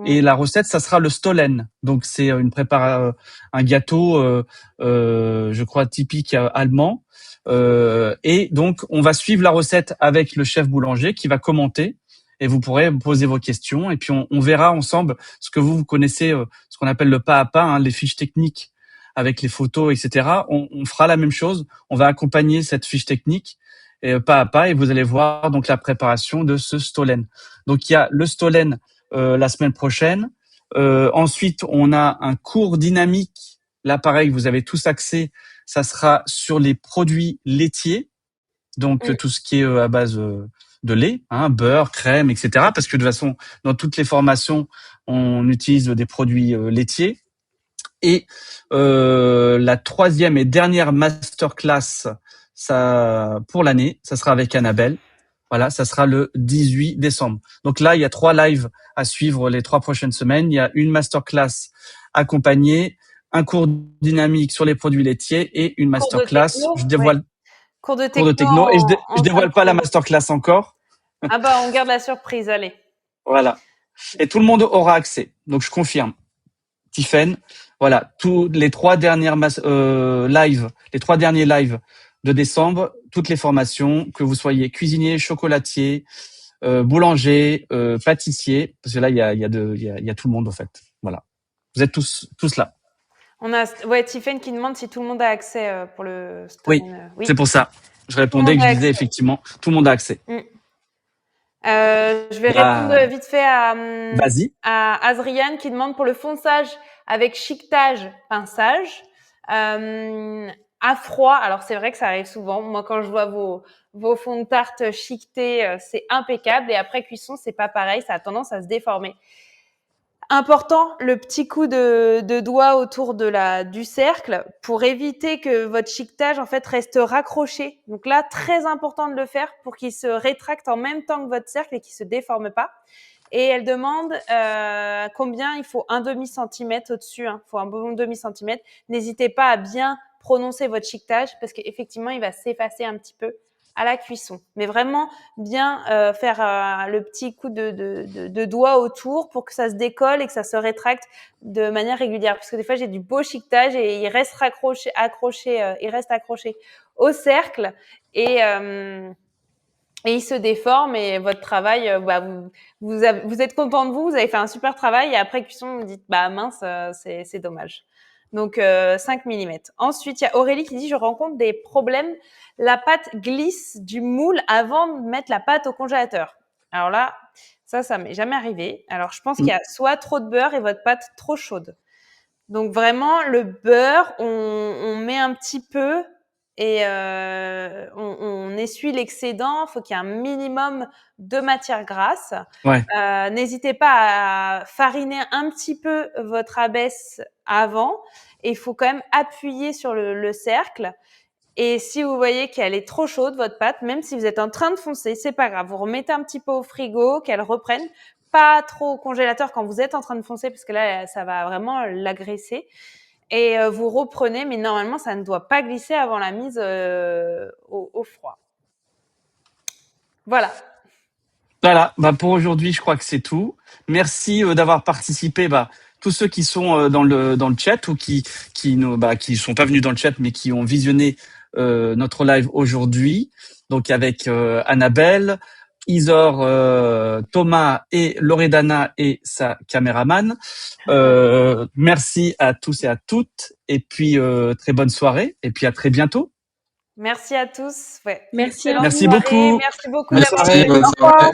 Et la recette, ça sera le Stollen. Donc c'est un gâteau, je crois typique allemand. Et donc on va suivre la recette avec le chef boulanger qui va commenter. Et vous pourrez poser vos questions. Et puis on verra ensemble ce que vous connaissez, ce qu'on appelle le pas à pas, les fiches techniques avec les photos, etc. On fera la même chose. On va accompagner cette fiche technique pas à pas. Et vous allez voir donc la préparation de ce Stollen. Donc il y a le Stollen la semaine prochaine. Ensuite, on a un cours dynamique. Là, pareil, vous avez tous accès. Ça sera sur les produits laitiers, donc tout ce qui est à base de lait, beurre, crème, etc. Parce que de toute façon, dans toutes les formations, on utilise des produits laitiers. Et la troisième et dernière masterclass, ça pour l'année, ça sera avec Annabelle. Voilà, ça sera le 18 décembre. Donc là, il y a 3 lives à suivre les 3 prochaines semaines. Il y a une masterclass accompagnée, un cours dynamique sur les produits laitiers et une masterclass. Je dévoile cours de techno et je dévoile pas la masterclass encore. Ah bah, on garde la surprise, allez. Voilà. Et tout le monde aura accès. Donc je confirme. Tiffen, voilà, tous les 3 dernières les 3 derniers lives de décembre, toutes les formations, que vous soyez cuisinier, chocolatier, boulanger, pâtissier, parce que là il y a tout le monde en fait. Voilà, vous êtes tous là. On a Tiffen qui demande si tout le monde a accès pour le Oui, c'est pour ça. Je répondais que je disais effectivement, tout le monde a accès. Je vais répondre vite fait à Azriane qui demande pour le fonçage avec chiquetage, pinçage. À froid, alors c'est vrai que ça arrive souvent. Moi, quand je vois vos fonds de tarte chiquetés, c'est impeccable. Et après cuisson, c'est pas pareil. Ça a tendance à se déformer. Important, le petit coup de doigt autour du cercle pour éviter que votre chiquetage en fait reste raccroché. Donc là, très important de le faire pour qu'il se rétracte en même temps que votre cercle et qu'il se déforme pas. Et elle demande combien il faut, un demi-centimètre au-dessus. Il faut un bon demi-centimètre. N'hésitez pas à bien prononcer votre chiquetage parce qu'effectivement, il va s'effacer un petit peu à la cuisson. Mais vraiment bien faire le petit coup de doigt autour pour que ça se décolle et que ça se rétracte de manière régulière. Parce que des fois, j'ai du beau chiquetage et il reste il reste accroché au cercle et il se déforme et votre travail, vous êtes content de vous, vous avez fait un super travail et après cuisson, vous dites mince, c'est dommage. Donc 5 mm. Ensuite, il y a Aurélie qui dit je rencontre des problèmes, la pâte glisse du moule avant de mettre la pâte au congélateur. Alors là, ça m'est jamais arrivé. Alors je pense qu'il y a soit trop de beurre et votre pâte trop chaude. Donc vraiment le beurre, on met un petit peu et on essuie l'excédent. Il faut qu'il y ait un minimum de matière grasse. Ouais. N'hésitez pas à fariner un petit peu votre abaisse avant. Et il faut quand même appuyer sur le cercle. Et si vous voyez qu'elle est trop chaude, votre pâte, même si vous êtes en train de foncer, c'est pas grave. Vous remettez un petit peu au frigo, qu'elle reprenne. Pas trop au congélateur quand vous êtes en train de foncer, parce que là, ça va vraiment l'agresser. Et vous reprenez, mais normalement, ça ne doit pas glisser avant la mise au froid. Voilà. Voilà, pour aujourd'hui, je crois que c'est tout. Merci d'avoir participé, tous ceux qui sont dans le chat ou qui sont pas venus dans le chat mais qui ont visionné notre live aujourd'hui. Donc avec Annabelle, Isor, Thomas et Loredana et sa caméraman. Merci à tous et à toutes et puis très bonne soirée et puis à très bientôt. Merci à tous. Ouais. Merci. Excellente Merci soirée. beaucoup. Merci beaucoup Merci, d'avoir bonne Au soirée. revoir.